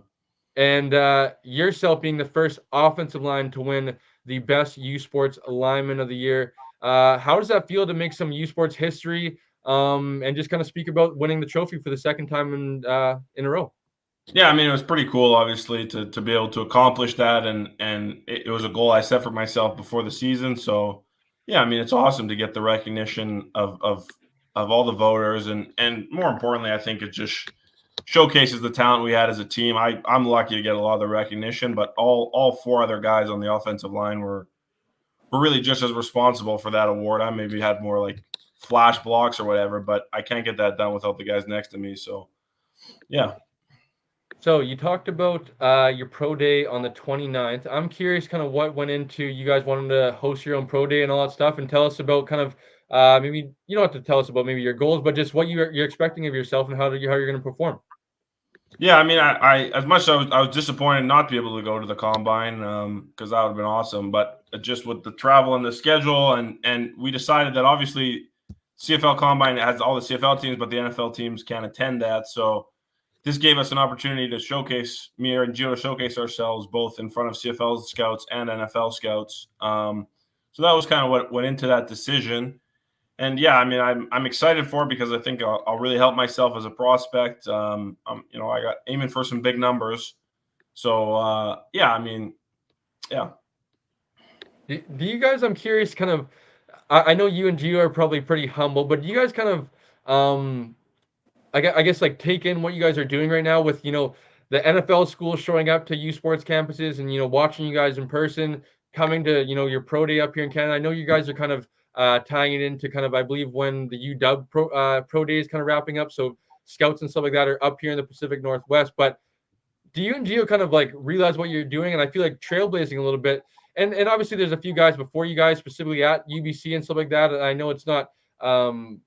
A: And yourself being the first offensive line to win the best U Sports lineman of the year. How does that feel to make some U Sports history and just kind of speak about winning the trophy for the second time in a row?
C: Yeah, I mean, it was pretty cool, obviously, to be able to accomplish that, and it was a goal I set for myself before the season. So, yeah, I mean, it's awesome to get the recognition of all the voters, and more importantly, I think it just showcases the talent we had as a team. I'm lucky to get a lot of the recognition, but all four other guys on the offensive line were really just as responsible for that award. I maybe had more like flash blocks or whatever, but I can't get that done without the guys next to me. So, yeah.
A: So you talked about your pro day on the 29th. I'm curious kind of what went into you guys wanting to host your own pro day and all that stuff, and tell us about kind of maybe you don't have to tell us about maybe your goals, but just what you're expecting of yourself and how you're going to perform.
C: Yeah, I mean, I as much as I was disappointed not to be able to go to the Combine because that would have been awesome, but just with the travel and the schedule, and we decided that obviously CFL Combine has all the CFL teams, but the NFL teams can't attend that. So this gave us an opportunity to showcase me and Gio to showcase ourselves both in front of CFL scouts and NFL scouts. So that was kind of what went into that decision. And yeah, I mean, I'm excited for it because I think I'll really help myself as a prospect. I got aiming for some big numbers. So yeah, I mean, yeah.
A: Do you guys? I'm curious. Kind of. I know you and Gio are probably pretty humble, but do you guys kind of I guess like take in what you guys are doing right now with the NFL schools showing up to U Sports campuses and watching you guys in person, coming to your pro day up here in Canada. I know you guys are kind of tying it into kind of I believe when the UW pro day is kind of wrapping up, so scouts and stuff like that are up here in the Pacific Northwest. But do you and Gio kind of like realize what you're doing? And I feel like trailblazing a little bit. And obviously there's a few guys before you guys specifically at UBC and stuff like that. I know it's not um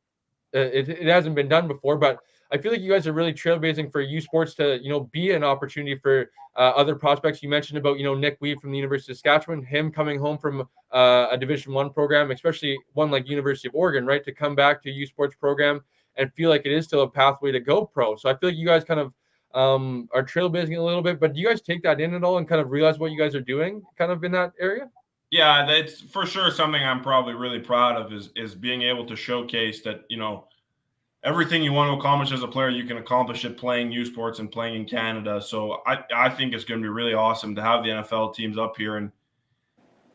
A: it hasn't been done before, but I feel like you guys are really trailblazing for U Sports to be an opportunity for other prospects. You mentioned about Nick Weed from the University of Saskatchewan, him coming home from a Division I program, especially one like University of Oregon, right, to come back to a U Sports program and feel like it is still a pathway to go pro. So I feel like you guys kind of are trailblazing a little bit, but do you guys take that in at all and kind of realize what you guys are doing kind of in that area?
C: Yeah, that's for sure something I'm probably really proud of is being able to showcase that, everything you want to accomplish as a player, you can accomplish it playing U Sports and playing in Canada. So I think it's going to be really awesome to have the NFL teams up here. And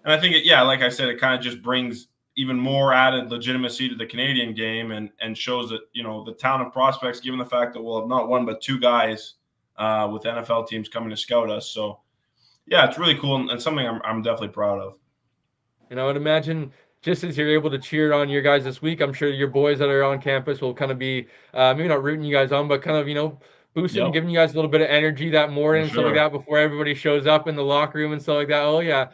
C: I think, like I said, it kind of just brings even more added legitimacy to the Canadian game and shows that, the town of prospects, given the fact that we'll have not one but two guys with NFL teams coming to scout us. So, yeah, it's really cool and something I'm definitely proud of.
A: And I would imagine just as you're able to cheer on your guys this week, I'm sure your boys that are on campus will kind of be maybe not rooting you guys on, but kind of, boosting, giving you guys a little bit of energy that morning and stuff like that before everybody shows up in the locker room and stuff like that. Oh, yeah.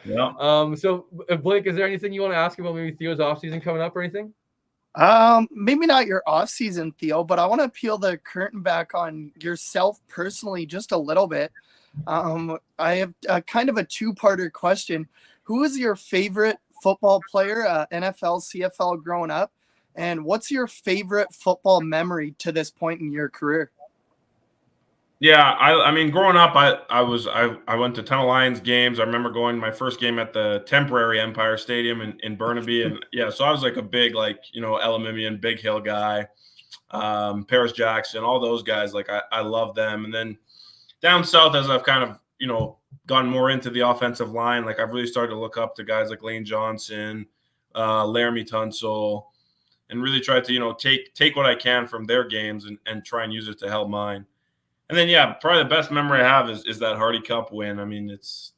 A: So, Blake, is there anything you want to ask about maybe Theo's offseason coming up or anything?
B: Maybe not your off season, Theo, but I want to peel the curtain back on yourself personally just a little bit. I have kind of a two-parter question. Who is your favorite football player, NFL, CFL growing up? And what's your favorite football memory to this point in your career?
C: Yeah, I mean, growing up, I went to a ton of Lions games. I remember going to my first game at the temporary Empire Stadium in Burnaby, and so I was like a big Elamimian, Big Hill guy, Paris Jackson, all those guys. Like I love them. And then down south, as I've kind of gotten more into the offensive line, like I've really started to look up to guys like Lane Johnson, Laramie Tunsil, and really try to take what I can from their games and try and use it to help mine. And then, probably the best memory I have is that Hardy Cup win. I mean, that's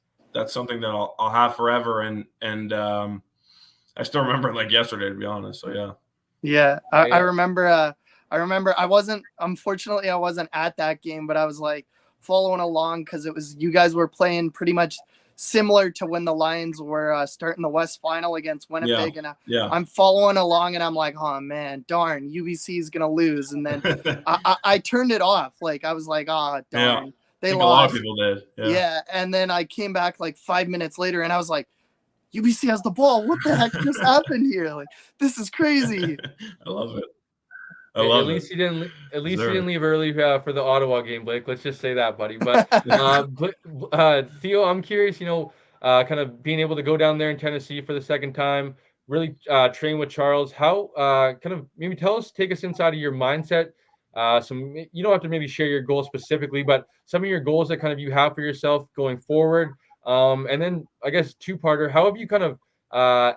C: something that I'll have forever. And I still remember it like yesterday, to be honest. So, yeah.
B: Yeah, I remember. Unfortunately, I wasn't at that game, but I was like following along because you guys were playing pretty much similar to when the Lions were starting the West Final against Winnipeg. And I'm following along and I'm like, oh man, darn, UBC is going to lose. And then I turned it off. Like I was like, oh, darn, they lost. A lot of
C: people did.
B: Yeah. And then I came back like 5 minutes later and I was like, UBC has the ball. What the heck just happened here? Like, this is crazy.
C: I love it.
A: At least you didn't leave early for the Ottawa game, Blake. Let's just say that, buddy. But Theo, I'm curious. Kind of being able to go down there in Tennessee for the second time, really train with Charles. How kind of maybe take us inside of your mindset. Some you don't have to maybe share your goals specifically, but some of your goals that kind of you have for yourself going forward. And then I guess two-parter. How have you kind of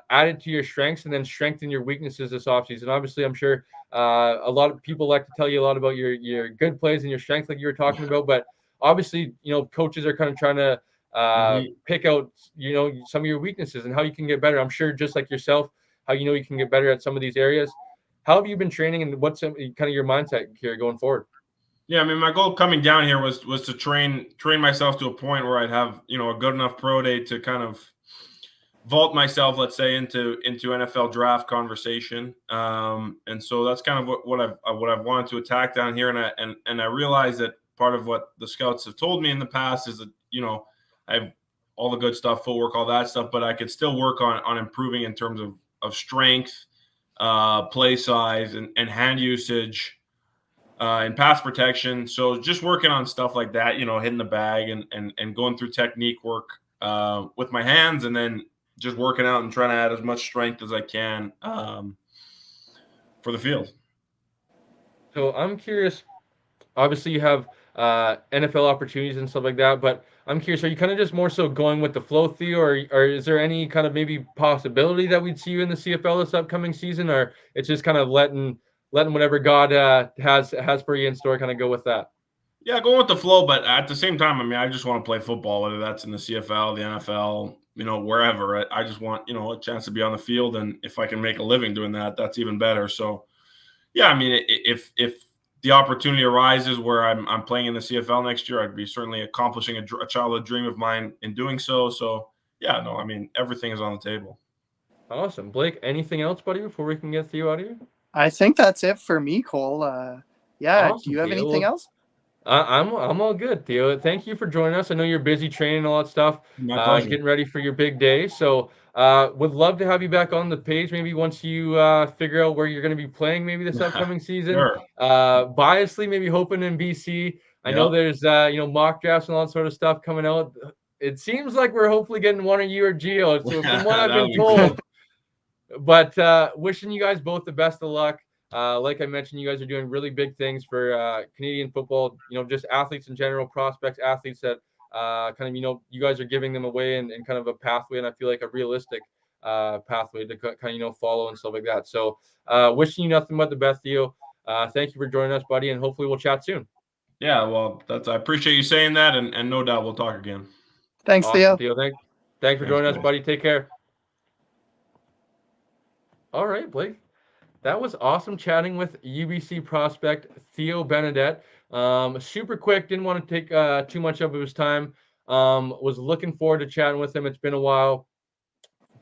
A: added to your strengths and then strengthen your weaknesses this offseason? Obviously, I'm sure a lot of people like to tell you a lot about your good plays and your strengths, like you were talking about. But obviously, coaches are kind of trying to pick out, some of your weaknesses and how you can get better. I'm sure just like yourself, how you can get better at some of these areas. How have you been training, and what's kind of your mindset here going forward?
C: Yeah, I mean, my goal coming down here was to train myself to a point where I'd have a good enough pro day to kind of vault myself, let's say, into NFL draft conversation. And so that's kind of what I've wanted to attack down here. And I realized that part of what the scouts have told me in the past is that I have all the good stuff, footwork, all that stuff, but I could still work on improving in terms of strength, play size, and hand usage. And pass protection. So just working on stuff like that, hitting the bag and going through technique work with my hands, and then just working out and trying to add as much strength as I can for the field.
A: So I'm curious, obviously you have NFL opportunities and stuff like that, but I'm curious, are you kind of just more so going with the flow, Theo, or is there any kind of maybe possibility that we'd see you in the CFL this upcoming season, or it's just kind of letting whatever God has for you in store kind of go with that?
C: Yeah, going with the flow, but at the same time, I mean, I just want to play football, whether that's in the CFL, the NFL, wherever. I just want, a chance to be on the field, and if I can make a living doing that, that's even better. So, yeah, I mean, if the opportunity arises where I'm playing in the CFL next year, I'd be certainly accomplishing a childhood dream of mine in doing so. So, yeah, no, I mean, everything is on the table.
A: Awesome. Blake, anything else, buddy, before we can get Theo out of here?
B: I think that's it for me, Cole. Yeah, do
A: Awesome,
B: you have
A: Theo.
B: anything
A: Well,
B: else?
A: I'm all good, Theo. Thank you for joining us. I know you're busy training and all that stuff,
C: My pleasure.
A: getting ready for your big day. So, would love to have you back on the page. Maybe once you figure out where you're going to be playing, maybe this upcoming season.
C: Sure.
A: Biasly, maybe hoping in BC. I know
C: Yep.
A: there's mock drafts and all that sort of stuff coming out. It seems like we're hopefully getting one of you or Geo. So, from what I've
C: That
A: been
C: would be cool.
A: told. But wishing you guys both the best of luck. Like I mentioned, you guys are doing really big things for Canadian football. Just athletes in general, prospects, athletes that kind of you guys are giving them away and kind of a pathway, and I feel like a realistic pathway to kind of follow and stuff like that. So wishing you nothing but the best, Theo. Thank you for joining us, buddy, and hopefully we'll chat soon.
C: Yeah, well, I appreciate you saying that, and no doubt we'll talk again.
B: Thanks,
A: Awesome,
B: Theo.
A: Theo. Thanks for
C: Thanks,
A: joining us,
C: guys.
A: buddy. Take care. All right, Blake. That was awesome chatting with UBC prospect Theo Benedet. Super quick, didn't want to take too much of his time. Was looking forward to chatting with him. It's been a while.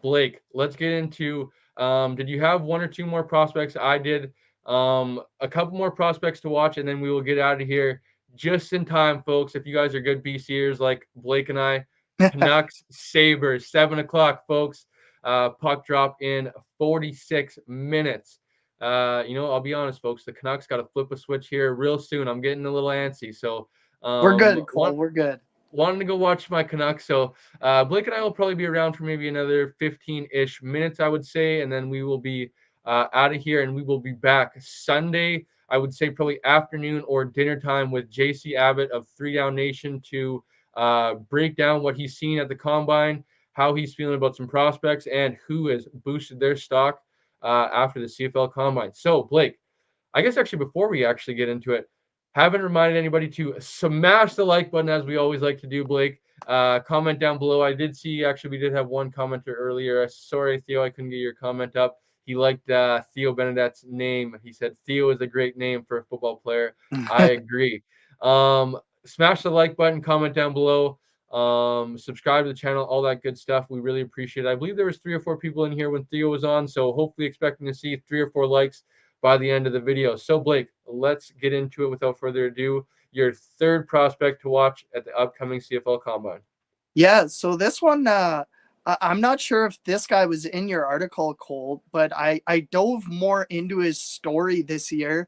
A: Blake, let's get into did you have one or two more prospects? I did. A couple more prospects to watch, and then we will get out of here just in time, folks. If you guys are good BCers like Blake and I, Canucks, Sabres, 7 o'clock, folks. Puck drop in 46 minutes. I'll be honest, folks. The Canucks got to flip a switch here real soon. I'm getting a little antsy. So,
B: We're good, Cole. We're good.
A: wanting to go watch my Canucks. So Blake and I will probably be around for maybe another 15-ish minutes, I would say, and then we will be out of here, and we will be back Sunday, I would say probably afternoon or dinner time with JC Abbott of 3 Down Nation to break down what he's seen at the Combine, how he's feeling about some prospects, and who has boosted their stock after the CFL Combine. So, Blake, I guess actually before we actually get into it, haven't reminded anybody to smash the like button as we always like to do, Blake. Comment down below. I did see actually we did have one commenter earlier. Sorry, Theo, I couldn't get your comment up. He liked Theo Benedet's name. He said Theo is a great name for a football player. I agree. Smash the like button, comment down below. Subscribe to the channel, all that good stuff. We really appreciate it. I believe there was 3 or 4 people in here when Theo was on, so hopefully expecting to see 3 or 4 likes by the end of the video. So, Blake, let's get into it without further ado. Your third prospect to watch at the upcoming CFL Combine.
B: Yeah, so this one, I'm not sure if this guy was in your article, Cole, but I dove more into his story this year.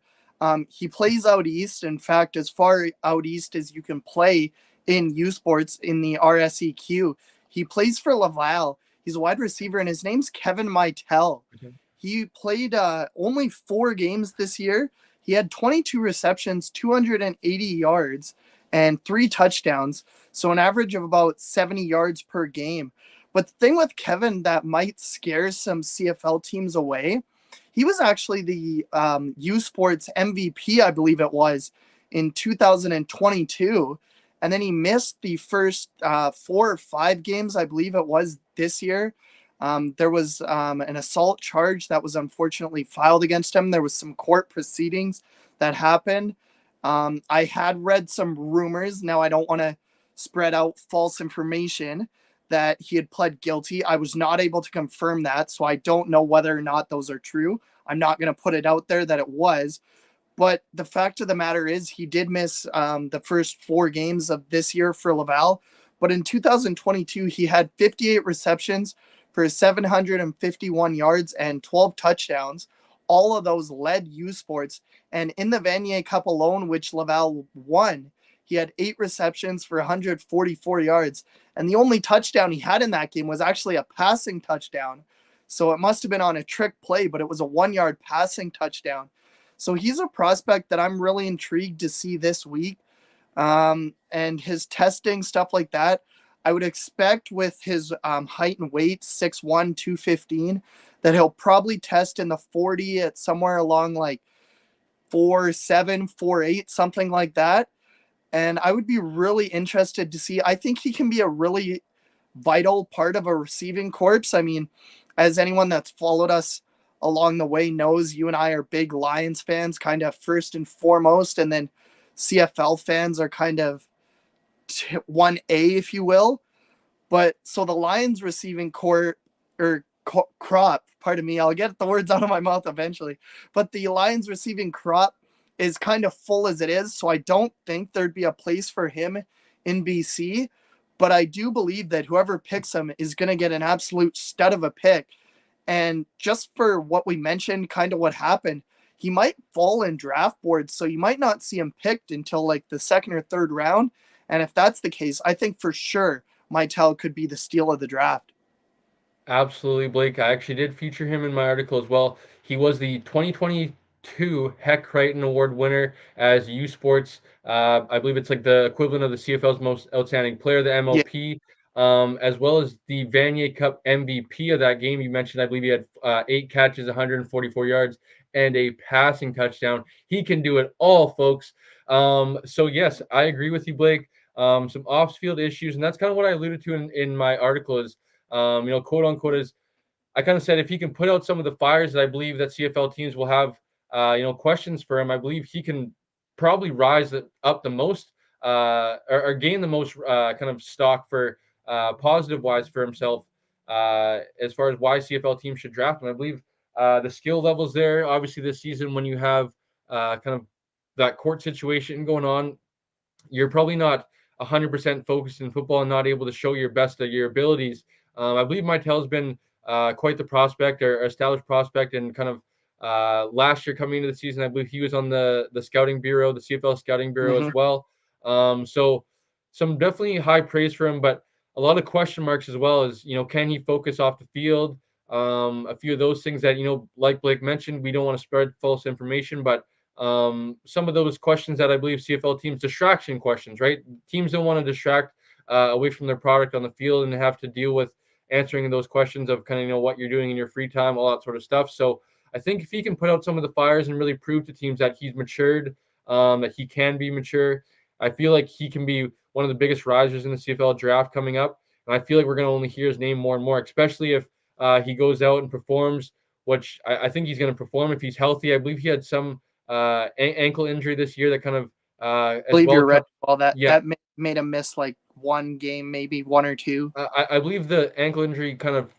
B: He plays out east. In fact, as far out east as you can play in U Sports in the RSEQ. He plays for Laval. He's a wide receiver, and his name's Kevin Meitel.
A: Okay.
B: He played only 4 games this year. He had 22 receptions, 280 yards, and 3 touchdowns. So an average of about 70 yards per game. But the thing with Kevin that might scare some CFL teams away, he was actually the U Sports MVP, I believe it was, in 2022. And then he missed the first 4 or 5 games, I believe it was, this year. There was an assault charge that was unfortunately filed against him. There was some court proceedings that happened. I had read some rumors. Now, I don't want to spread out false information that he had pled guilty. I was not able to confirm that, so I don't know whether or not those are true. I'm not going to put it out there that it was. But the fact of the matter is he did miss the first 4 games of this year for Laval. But in 2022, he had 58 receptions for 751 yards and 12 touchdowns. All of those led U Sports. And in the Vanier Cup alone, which Laval won, he had 8 receptions for 144 yards. And the only touchdown he had in that game was actually a passing touchdown. So it must have been on a trick play, but it was a 1-yard passing touchdown. So he's a prospect that I'm really intrigued to see this week. And his testing, stuff like that, I would expect with his height and weight, 6'1", 215, that he'll probably test in the 40 at somewhere along like 4'7", 4'8", something like that. And I would be really interested to see. I think he can be a really vital part of a receiving corps. I mean, as anyone that's followed us along the way knows, you and I are big Lions fans, kind of first and foremost, and then CFL fans are kind of 1A, if you will. But so the Lions receiving corps or crop, pardon me, I'll get the words out of my mouth eventually. But the Lions receiving crop is kind of full as it is. So I don't think there'd be a place for him in BC. But I do believe that whoever picks him is going to get an absolute stud of a pick. And just for what we mentioned, kind of what happened, he might fall in draft boards. So you might not see him picked until like the second or third round. And if that's the case, I think for sure Maitel could be the steal of the draft.
A: Absolutely, Blake. I actually did feature him in my article as well. He was the 2022 Heck Crichton Award winner as U Sports. I believe it's like the equivalent of the CFL's most outstanding player, the
B: Yeah.
A: MOP, as well as the Vanier Cup MVP of that game. You mentioned, I believe he had 8 catches, 144 yards, and a passing touchdown. He can do it all, folks. So, yes, I agree with you, Blake. Some off-field issues, and that's kind of what I alluded to in my article is, quote unquote, is I kind of said if he can put out some of the fires that I believe that CFL teams will have, questions for him, I believe he can probably rise up the most or gain the most kind of stock for positive wise for himself as far as why CFL teams should draft him. I believe the skill levels there, obviously this season when you have kind of that court situation going on, you're probably not 100% focused in football and not able to show your best of your abilities. I believe Mitel's been quite the prospect or established prospect, and kind of last year coming into the season, I believe he was on the scouting bureau, the CFL scouting bureau as well. So some definitely high praise for him, but a lot of question marks as well. As can he focus off the field? A few of those things that like Blake mentioned, we don't want to spread false information, but some of those questions that I believe CFL teams, distraction questions, right? Teams don't want to distract away from their product on the field and have to deal with answering those questions of kind of what you're doing in your free time, all that sort of stuff. So I think if he can put out some of the fires and really prove to teams that he's matured, that he can be mature, I feel like he can be one of the biggest risers in the CFL draft coming up. And I feel like we're going to only hear his name more and more, especially if he goes out and performs, which I think he's going to perform if he's healthy. I believe he had some ankle injury this year that kind of
B: I
A: as
B: believe
A: well.
B: you're right. Well, that
A: Yeah,
B: made him miss like one game, maybe one or two.
A: I believe the ankle injury kind of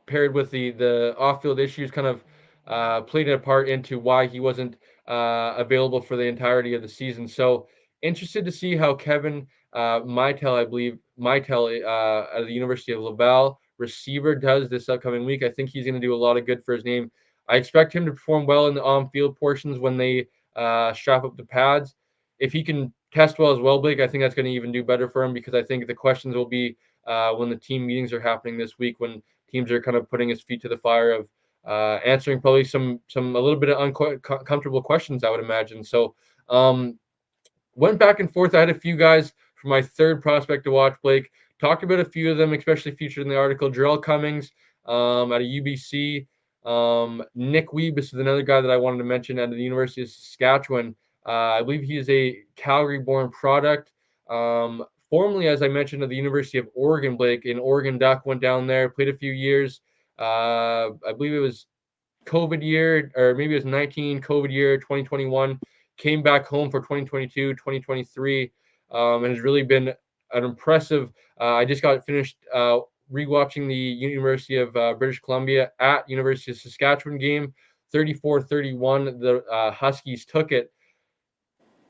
A: paired with the off-field issues kind of played a part into why he wasn't available for the entirety of the season. So interested to see how Kevin Maitel, I believe Maitel at the University of Laval receiver does this upcoming week. I think he's going to do a lot of good for his name. I expect him to perform well in the on-field portions when they strap up the pads. If he can test well as well, Blake, I think that's going to even do better for him, because I think the questions will be when the team meetings are happening this week, when teams are kind of putting his feet to the fire of answering probably some a little bit of uncomfortable questions, I would imagine. So went back and forth. I had a few guys for my third prospect to watch, Blake. Talked about a few of them, especially featured in the article. Jarrell Cummings at a UBC. Nick Wiebe is another guy that I wanted to mention at the University of Saskatchewan. I believe he is a Calgary-born product. Formerly, as I mentioned, at the University of Oregon, Blake, in Oregon Duck, went down there, played a few years. I believe it was COVID year, or maybe it was 19 COVID year, 2021, came back home for 2022, 2023, and has really been an impressive. I just got finished rewatching the University of British Columbia at University of Saskatchewan game, 34-31. The Huskies took it.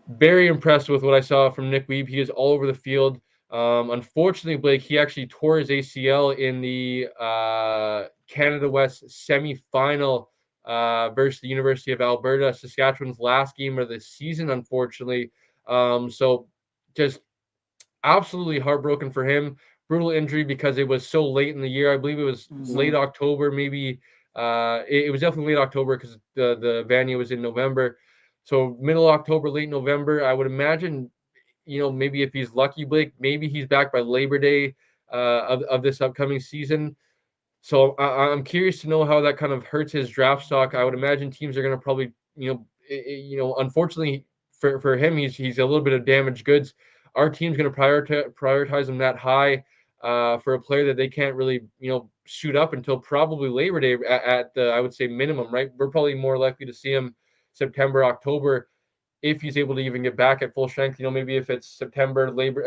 A: Very impressed with what I saw from Nick Wiebe. He is all over the field. Unfortunately, Blake, he actually tore his ACL in the Canada West semifinal versus the University of Alberta, Saskatchewan's last game of the season, unfortunately. So just absolutely heartbroken for him. Brutal injury because it was so late in the year. I believe it was late October, maybe. It was definitely late October because the Vanier was in November. So middle October, late November, I would imagine maybe if he's lucky, Blake, maybe he's back by Labor Day of this upcoming season. So I'm curious to know how that kind of hurts his draft stock. I would imagine teams are going to probably, unfortunately for him, he's a little bit of damaged goods. Our team's going to prioritize him that high for a player that they can't really, shoot up until probably Labor Day at the, I would say, minimum, right? We're probably more likely to see him September, October, if he's able to even get back at full strength. Maybe if it's September, Labor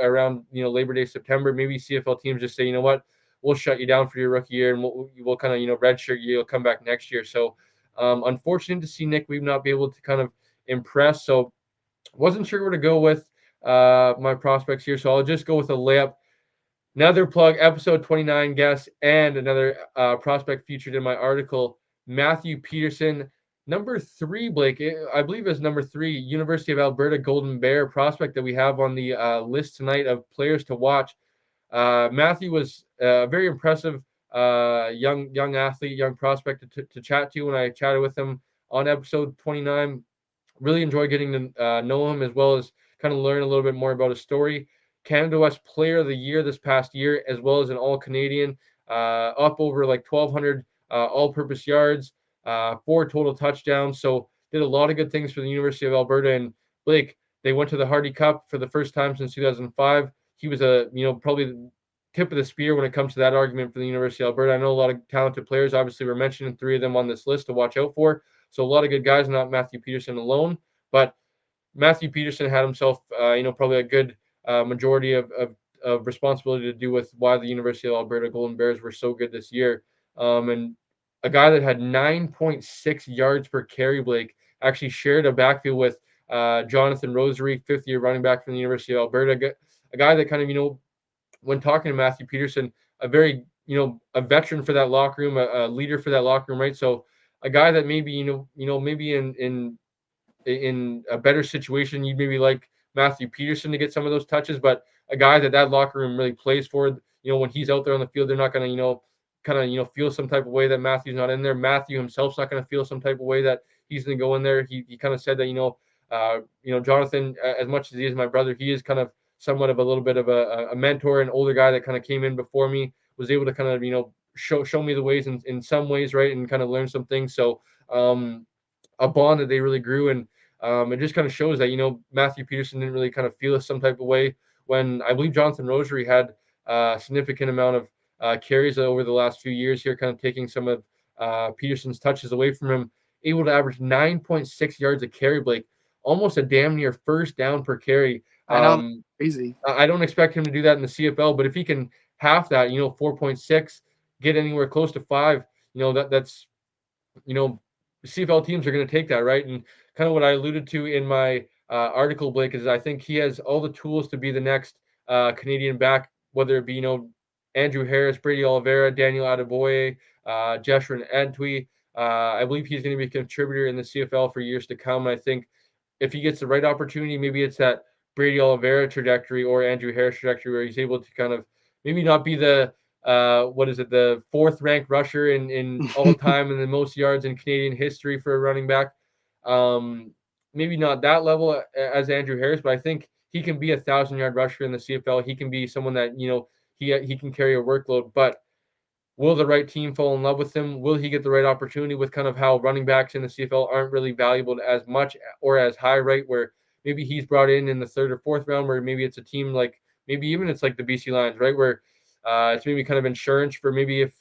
A: Day, September, maybe CFL teams just say, you know what, we'll shut you down for your rookie year and we'll kind of, redshirt you. You'll come back next year. So unfortunate to see Nick Weeb not be able to kind of impress. So wasn't sure where to go with my prospects here. So I'll just go with a layup. Another plug, episode 29 guest, and another prospect featured in my article, Matthew Peterson. Number 3, Blake, I believe is number 3, University of Alberta Golden Bear prospect that we have on the list tonight of players to watch. Matthew was a very impressive young athlete, young prospect to chat to when I chatted with him on episode 29. Really enjoyed getting to know him, as well as kind of learn a little bit more about his story. Canada West Player of the Year this past year, as well as an All-Canadian, up over like 1,200 all-purpose yards, 4 total touchdowns. So did a lot of good things for the University of Alberta. And Blake, they went to the Hardy Cup for the first time since 2005. He was probably the tip of the spear when it comes to that argument for the University of Alberta. I know a lot of talented players. Obviously, we're mentioning 3 of them on this list to watch out for. So a lot of good guys, not Matthew Peterson alone. But Matthew Peterson had himself, probably a good majority of responsibility to do with why the University of Alberta Golden Bears were so good this year. And a guy that had 9.6 yards per carry, Blake, actually shared a backfield with Jonathan Rosary, 5th-year running back from the University of Alberta. A guy that kind of, when talking to Matthew Peterson, a very, a veteran for that locker room, a leader for that locker room, right? So a guy that maybe, maybe in a better situation, you'd maybe like Matthew Peterson to get some of those touches, but a guy that locker room really plays for, when he's out there on the field, they're not going to, kind of, feel some type of way that Matthew's not in there. Matthew himself's not going to feel some type of way that he's going to go in there. He kind of said that, Jonathan, as much as he is my brother, he is kind of somewhat of a little bit of a mentor, an older guy that kind of came in before me, was able to kind of, show me the ways in some ways, right, and kind of learn some things. So a bond that they really grew. And it just kind of shows that, Matthew Peterson didn't really kind of feel some type of way when I believe Jonathan Rosary had a significant amount of carries over the last few years here, kind of taking some of Peterson's touches away from him, able to average 9.6 yards a carry, Blake, almost a damn near first down per carry.
B: I know, crazy.
A: I don't expect him to do that in the CFL, but if he can half that, 4.6, get anywhere close to 5, that's CFL teams are going to take that, right? And kind of what I alluded to in my article, Blake, is I think he has all the tools to be the next Canadian back, whether it be, Andrew Harris, Brady Oliveira, Daniel Adeboye, Jeshurun Antwi. I believe he's going to be a contributor in the CFL for years to come. I think if he gets the right opportunity, maybe it's that Brady Oliveira trajectory or Andrew Harris trajectory where he's able to kind of maybe not be the the 4th ranked rusher in all time and the most yards in Canadian history for a running back. Maybe not that level as Andrew Harris, but I think he can be a 1,000-yard rusher in the CFL. He can be someone that, he can carry a workload, but will the right team fall in love with him? Will he get the right opportunity with kind of how running backs in the CFL aren't really valuable as much or as high, right? Where maybe he's brought in the 3rd or 4th round, where maybe it's a team like, maybe even it's like the BC Lions, right? Where it's maybe kind of insurance for maybe if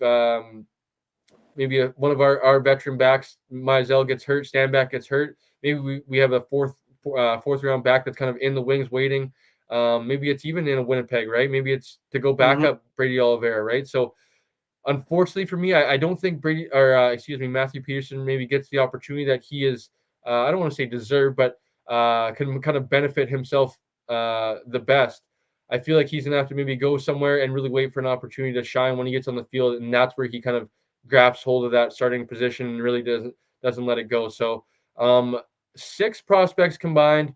A: maybe one of our veteran backs, Mizell, gets hurt, Stanback gets hurt. Maybe we have a fourth round back that's kind of in the wings waiting. Maybe it's even in a Winnipeg, right? Maybe it's to go back up Brady Oliveira, right? So unfortunately for me, I don't think Matthew Peterson maybe gets the opportunity that he is, I don't want to say deserve, but can kind of benefit himself the best. I feel like he's going to have to maybe go somewhere and really wait for an opportunity to shine when he gets on the field. And that's where he kind of grabs hold of that starting position and really doesn't let it go. So 6 prospects combined,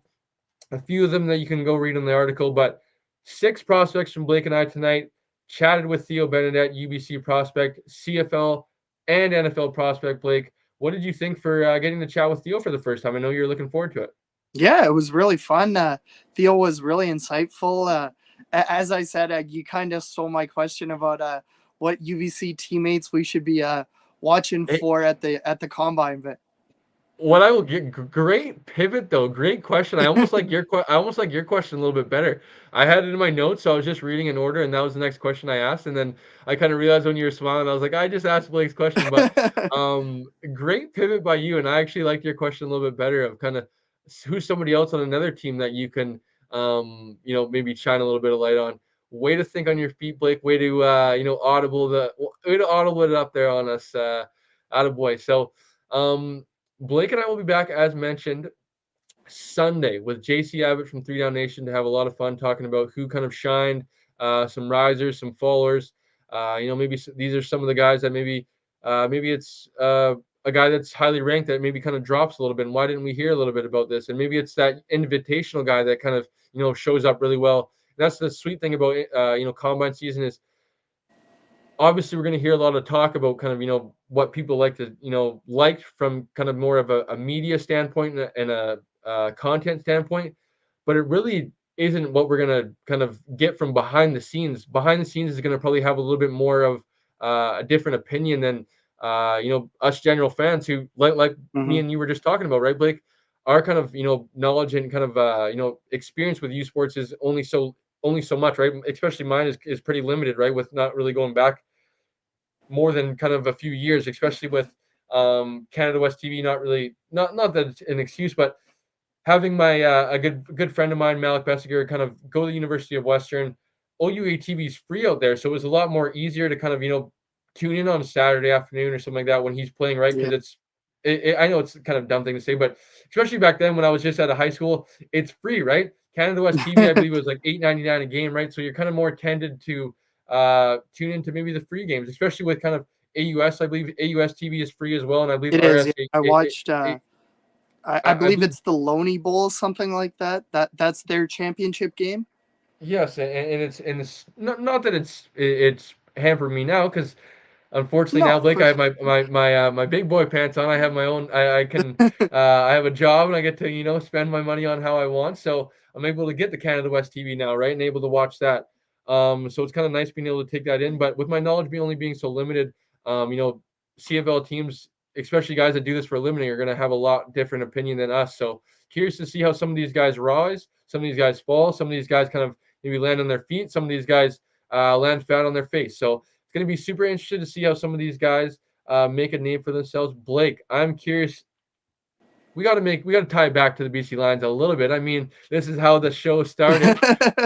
A: a few of them that you can go read in the article, but 6 prospects from Blake and I tonight. Chatted with Theo Benedet, UBC prospect, CFL and NFL prospect. Blake, what did you think for getting to chat with Theo for the first time? I know you're looking forward to it.
B: Yeah, it was really fun. Theo was really insightful. As I said, you kind of stole my question about what UBC teammates we should be watching for at the combine. But
A: What I will get great pivot though, great question. I almost like your question a little bit better. I had it in my notes, so I was just reading in order, and that was the next question I asked, and then I kind of realized when you were smiling, I was like, I just asked Blake's question, but great pivot by you, and I actually like your question a little bit better of kind of who's somebody else on another team that you can maybe shine a little bit of light on. Way to think on your feet, Blake. Way to audible it up there on us, attaboy. So. Blake and I will be back, as mentioned, Sunday with JC Abbott from Three Down Nation to have a lot of fun talking about who kind of shined, some risers, some fallers. Maybe these are some of the guys that maybe it's a guy that's highly ranked that maybe kind of drops a little bit. And why didn't we hear a little bit about this? And maybe it's that invitational guy that kind of shows up really well. And that's the sweet thing about combine season is obviously we're going to hear a lot of talk about kind of what people like to like from kind of more of a media standpoint and a content standpoint, but it really isn't what we're going to kind of get from behind the scenes. Behind the scenes is going to probably have a little bit more of a different opinion than us general fans who like me and you were just talking about, right, Blake? Our kind of knowledge and kind of experience with U Sports is only so much, right? Especially mine is pretty limited, right? With not really going back more than kind of a few years, especially with Canada West TV. Not that it's an excuse, but having my a good friend of mine, Malik Bessiger, kind of go to the University of Western. OUA TV is free out there, so it was a lot more easier to kind of tune in on a Saturday afternoon or something like that when he's playing, right? Because I know it's kind of a dumb thing to say, but especially back then when I was just out of high school, it's free, right? Canada West TV, I believe, was like $8.99 a game, right? So you're kind of more tended to tune into maybe the free games, especially with kind of AUS. I believe AUS TV is free as well, and I believe
B: it is. Yeah. I watched. I believe it's the Loney Bowl, something like that. That's their championship game.
A: Yes, and it's not that it's hampered me now because unfortunately now, Blake, I have my big boy pants on. I have my own. I can I have a job and I get to spend my money on how I want. So I'm able to get the Canada West TV now, right, and able to watch that. So it's kind of nice being able to take that in. But with my knowledge only being so limited, CFL teams, especially guys that do this for a living, are going to have a lot different opinion than us. So curious to see how some of these guys rise, some of these guys fall, some of these guys kind of maybe land on their feet, some of these guys land flat on their face. So it's going to be super interesting to see how some of these guys make a name for themselves. Blake, I'm curious. We got to tie it back to the BC Lions a little bit. I mean, this is how the show started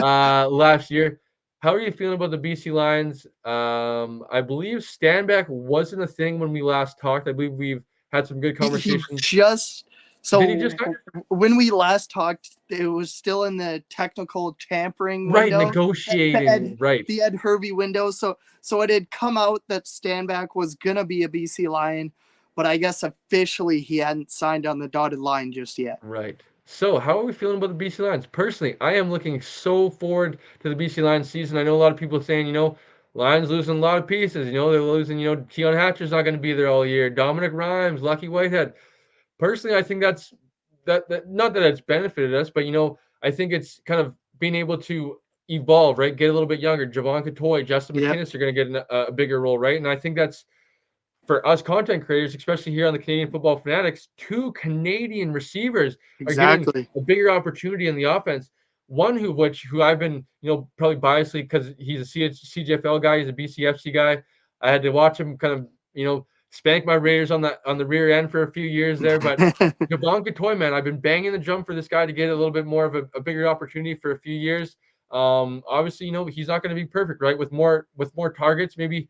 A: last year. How are you feeling about the BC Lions? I believe Stanback wasn't a thing when we last talked. I believe we've had some good conversations.
B: When we last talked, it was still in the technical tampering window.
A: Right, negotiating,
B: the Ed Hervey window. So it had come out that Stanback was going to be a BC Lion, but I guess officially he hadn't signed on the dotted line just yet.
A: Right. So how are we feeling about the BC Lions? Personally, I am looking so forward to the BC Lions season. I know a lot of people saying, Lions losing a lot of pieces. They're losing, Keon Hatcher's not going to be there all year. Dominic Rhymes, Lucky Whitehead. Personally, I think that's that not that it's benefited us, but I think it's kind of being able to evolve, right? Get a little bit younger. Javon Catoy, Justin McInnes are going to get a bigger role, right? And I think that's for us content creators, especially here on the Canadian Football Fanatics, 2 Canadian receivers are getting a bigger opportunity in the offense. One who I've been, probably biasly because he's a CJFL guy, he's a BCFC guy. I had to watch him kind of, spank my Raiders on the rear end for a few years there. But Javon Catoy, man, I've been banging the drum for this guy to get a little bit more of a bigger opportunity for a few years. Obviously, he's not going to be perfect, right? With more targets, maybe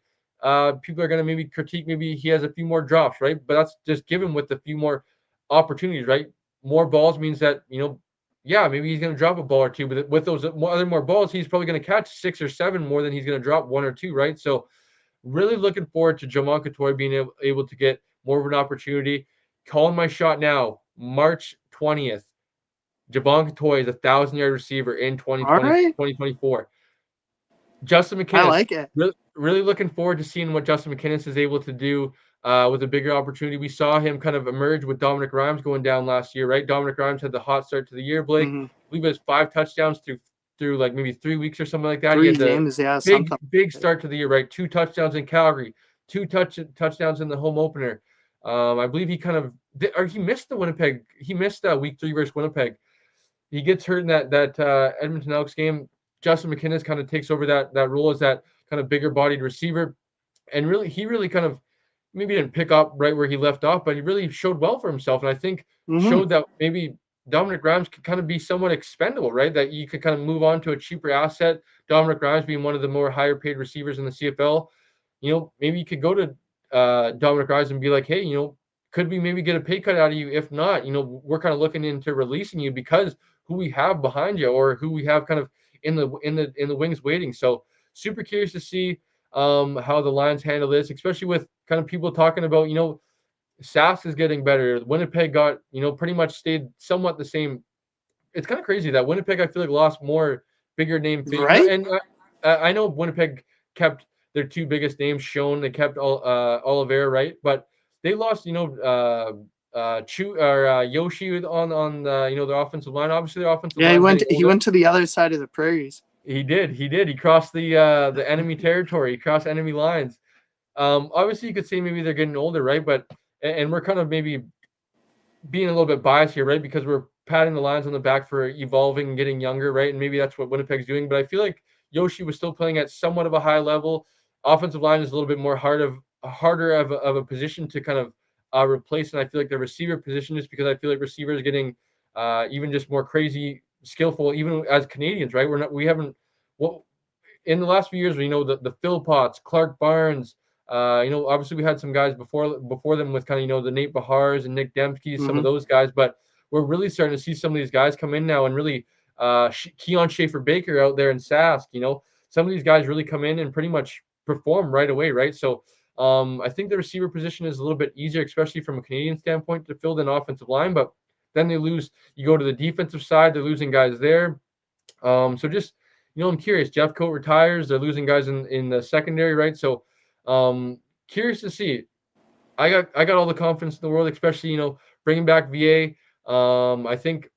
A: people are going to maybe critique, maybe he has a few more drops, right? But that's just given with a few more opportunities, right? More balls means that, maybe he's going to drop a ball or two, but with those more balls, he's probably going to catch 6 or 7 more than he's going to drop 1 or 2, right? So really looking forward to Javon Catoy being able to get more of an opportunity. Calling my shot now, March 20th. Javon Catoy is a 1,000-yard receiver in 2024. Justin McInnes.
B: I like it.
A: Really looking forward to seeing what Justin McInnes is able to do with a bigger opportunity. We saw him kind of emerge with Dominic Rhymes going down last year, right? Dominic Rhymes had the hot start to the year, Blake.
B: Mm-hmm.
A: I believe it was 5 touchdowns through like maybe 3 weeks or something like that. He
B: 3
A: had the
B: games, yeah,
A: big,
B: something.
A: big start to the year, right? 2 touchdowns in Calgary, 2 touchdowns in the home opener. I believe he kind of or he missed the Winnipeg. He missed week 3 versus Winnipeg. He gets hurt in that Edmonton Elks game. Justin McInnes kind of takes over that role as that kind of bigger bodied receiver, and he really kind of maybe didn't pick up right where he left off, but he really showed well for himself, and I think showed that maybe Dominic Rhymes could kind of be somewhat expendable, right? That you could kind of move on to a cheaper asset. Dominic Rhymes being one of the more higher paid receivers in the CFL, maybe you could go to Dominic Rhymes and be like, hey, could we maybe get a pay cut out of you? If not, we're kind of looking into releasing you because who we have behind you or who we have kind of in the wings waiting. So super curious to see how the Lions handle this, especially with kind of people talking about, Sask is getting better. Winnipeg got, pretty much stayed somewhat the same. It's kind of crazy that Winnipeg, I feel like, lost more bigger name.
B: Right?
A: And I know Winnipeg kept their 2 biggest names shown. They kept Oliveira, right? But they lost, Yoshi on their offensive line. Obviously, their offensive line.
B: Yeah, he went to the other side of the prairies.
A: He did. He crossed the enemy territory. He crossed enemy lines. Obviously, you could say maybe they're getting older, right? But and we're kind of maybe being a little bit biased here, right? Because we're patting the Lions on the back for evolving and getting younger, right? And maybe that's what Winnipeg's doing. But I feel like Yoshi was still playing at somewhat of a high level. Offensive line is a little bit more harder of a position to kind of replace. And I feel like the receiver position is because I feel like receivers getting even just more crazy skillful, even as Canadians, right? We haven't in the last few years, the Philpotts, Clark Barnes, obviously we had some guys before them with kind of, the Nate Bahars and Nick Dembski, some of those guys, but we're really starting to see some of these guys come in now and really Keon Schaefer-Baker out there in Sask, some of these guys really come in and pretty much perform right away, right? So I think the receiver position is a little bit easier, especially from a Canadian standpoint, to fill in offensive line, but then they lose. You go to the defensive side, they're losing guys there. So just, I'm curious. Jeff Coat retires. They're losing guys in the secondary, right? So curious to see. I got all the confidence in the world, especially, bringing back VA. I think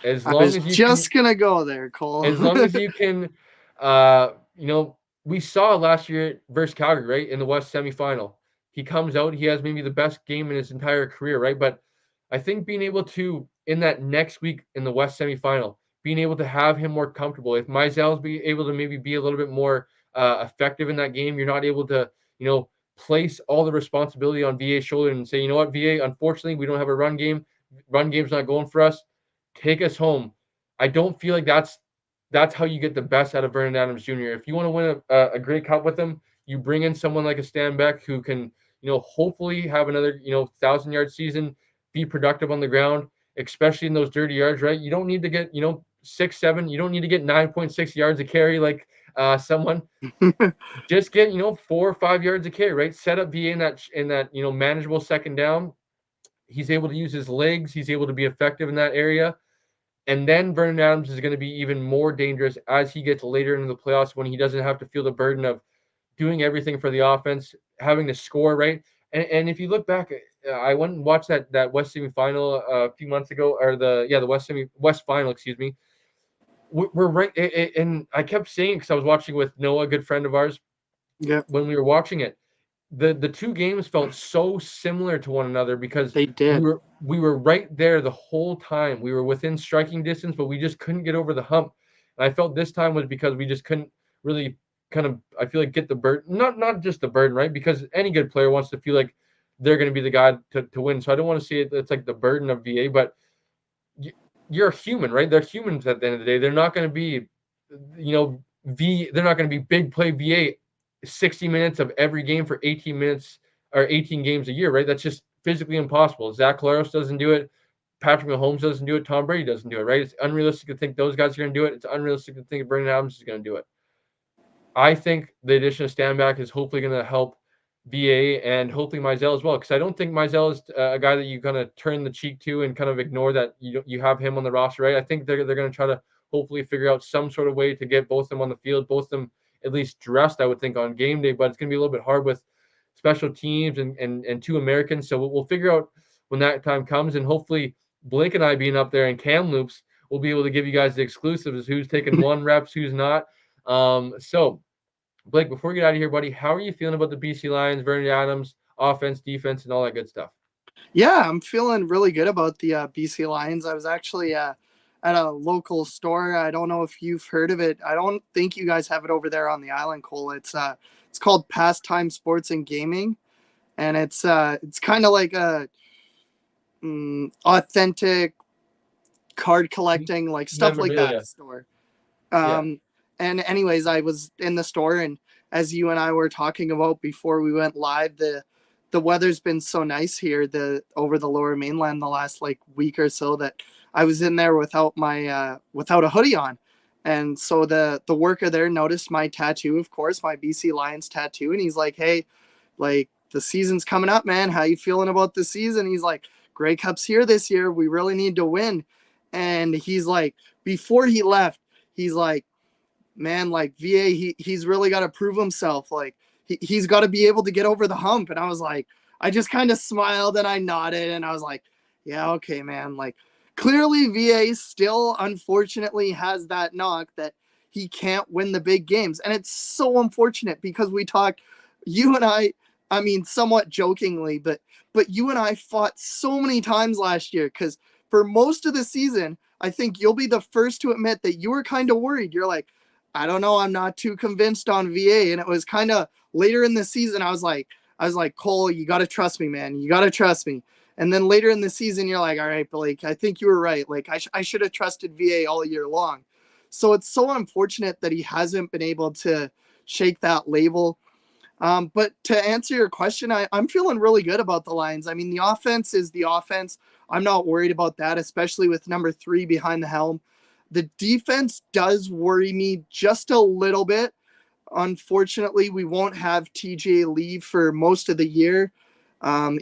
A: as long as you
B: just gonna go there, Cole.
A: As long as you can, we saw last year versus Calgary, right, in the West semifinal. He comes out, he has maybe the best game in his entire career, right? But I think being able to, in that next week in the West semifinal, being able to have him more comfortable. If Meisel's be able to maybe be a little bit more effective in that game, you're not able to, place all the responsibility on VA's shoulder and say, you know what, VA, unfortunately, we don't have a run game. Run game's not going for us. Take us home. I don't feel like that's how you get the best out of Vernon Adams Jr. If you want to win a Grey Cup with him, you bring in someone like a Stan Beck who can, hopefully have another, 1,000-yard season, be productive on the ground, especially in those dirty yards, right? You don't need to get, 6, 7. You don't need to get 9.6 yards a carry like someone. Just get, 4 or 5 yards a carry, right? Set up VA in that manageable second down. He's able to use his legs. He's able to be effective in that area. And then Vernon Adams is going to be even more dangerous as he gets later into the playoffs when he doesn't have to feel the burden of doing everything for the offense, having to score, right? And if you look back, I went and watched that West semifinal a few months ago, or the West final, excuse me. We're right, and I kept saying, because I was watching with Noah, a good friend of ours, when we were watching it, the 2 games felt so similar to one another because
B: they did.
A: We were right there the whole time. We were within striking distance, but we just couldn't get over the hump. And I felt this time was because we just couldn't really kind of, I feel like, get the burden, not just the burden, right? Because any good player wants to feel like they're going to be the guy to win. So I don't want to see it's like the burden of VA, but you're a human, right? They're humans at the end of the day. They're not going to be, they're not going to be big play VA 60 minutes of every game for 18 minutes or 18 games a year, right? That's just physically impossible. Zach Collaros doesn't do it. Patrick Mahomes doesn't do it. Tom Brady doesn't do it, right? It's unrealistic to think those guys are going to do it. It's unrealistic to think Vernon Adams is going to do it. I think the addition of Stanback is hopefully going to help VA and hopefully Mizell as well, because I don't think Mizell is a guy that you kind of turn the cheek to and kind of ignore that you have him on the roster, right? I think they're going to try to hopefully figure out some sort of way to get both of them on the field, both of them at least dressed, I would think, on game day, but it's going to be a little bit hard with special teams and 2 Americans. So we'll figure out when that time comes, and hopefully Blake and I being up there in Kamloops, we'll be able to give you guys the exclusives, who's taking 1 reps, who's not. So Blake, before we get out of here, buddy, how are you feeling about the BC Lions, Vernon Adams, offense, defense, and all that good stuff?
B: Yeah, I'm feeling really good about the BC Lions. I was actually at a local store. I don't know if you've heard of it. I don't think you guys have it over there on the island, Cole. It's called Pastime Sports and Gaming, and it's kind of like a authentic card collecting, like stuff like that store. And anyways, I was in the store, and as you and I were talking about before we went live, the weather's been so nice here over the Lower Mainland the last like week or so that I was in there without my without a hoodie on. And so the worker there noticed my tattoo, of course, my BC Lions tattoo, and he's like, "Hey, like the season's coming up, man. How you feeling about the season?" He's like, "Grey Cup's here this year. We really need to win." And he's like, before he left, he's like, "Man, like VA, he's really got to prove himself. Like he's got to be able to get over the hump." And I was like, I just kind of smiled and I nodded and I was like, "Yeah, okay, man." Like clearly VA still unfortunately has that knock that he can't win the big games. And it's so unfortunate because we talked, you and I mean, somewhat jokingly, but you and I fought so many times last year because for most of the season, I think you'll be the first to admit that you were kind of worried. You're like, "I don't know, I'm not too convinced on VA." And it was kind of later in the season, I was like, "Cole, you got to trust me, man. You got to trust me." And then later in the season, you're like, "All right, Blake, I think you were right. Like I should have trusted VA all year long." So it's so unfortunate that he hasn't been able to shake that label. But to answer your question, I'm feeling really good about the Lions. I mean, the offense is the offense. I'm not worried about that, especially with number 3 behind the helm. The defense does worry me just a little bit. Unfortunately, we won't have TJ leave for most of the year.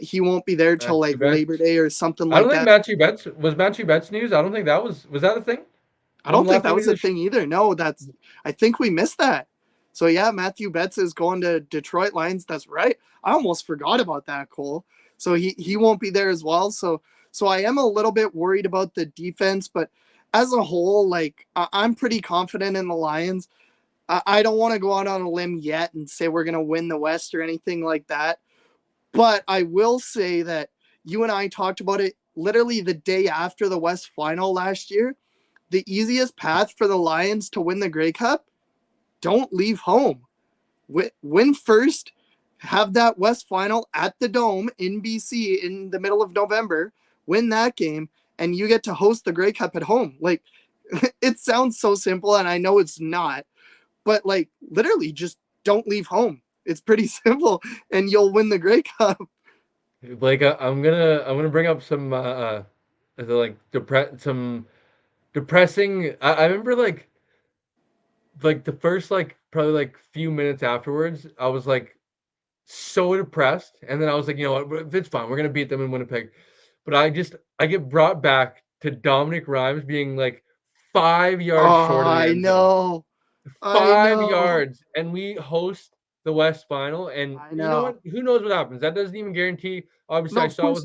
B: He won't be there till like Labor Day or something like that.
A: I don't think Matthew Betts news. I don't think that was that a thing?
B: I don't think that was a thing either. No, I think we missed that. So yeah, Matthew Betts is going to Detroit Lions. That's right. I almost forgot about that, Cole. So he won't be there as well. So I am a little bit worried about the defense, but as a whole, like I'm pretty confident in the Lions. I don't want to go out on a limb yet and say we're going to win the West or anything like that. But I will say that you and I talked about it literally the day after the West final last year. The easiest path for the Lions to win the Grey Cup, don't leave home. Win first, have that West final at the Dome in BC in the middle of November, win that game, and you get to host the Grey Cup at home. Like, it sounds so simple, and I know it's not, but like literally just don't leave home. It's pretty simple, and you'll win the Grey Cup.
A: Blake, I'm gonna bring up some some depressing. I remember like the first like probably like few minutes afterwards, I was like so depressed, and then I was like, you know what, it's fine. We're gonna beat them in Winnipeg. But I get brought back to Dominic Rhymes being like 5 yards short of the end zone. 5 yards, and we host the West Final, and you know what? Who knows what happens? That doesn't even guarantee. Obviously, I saw with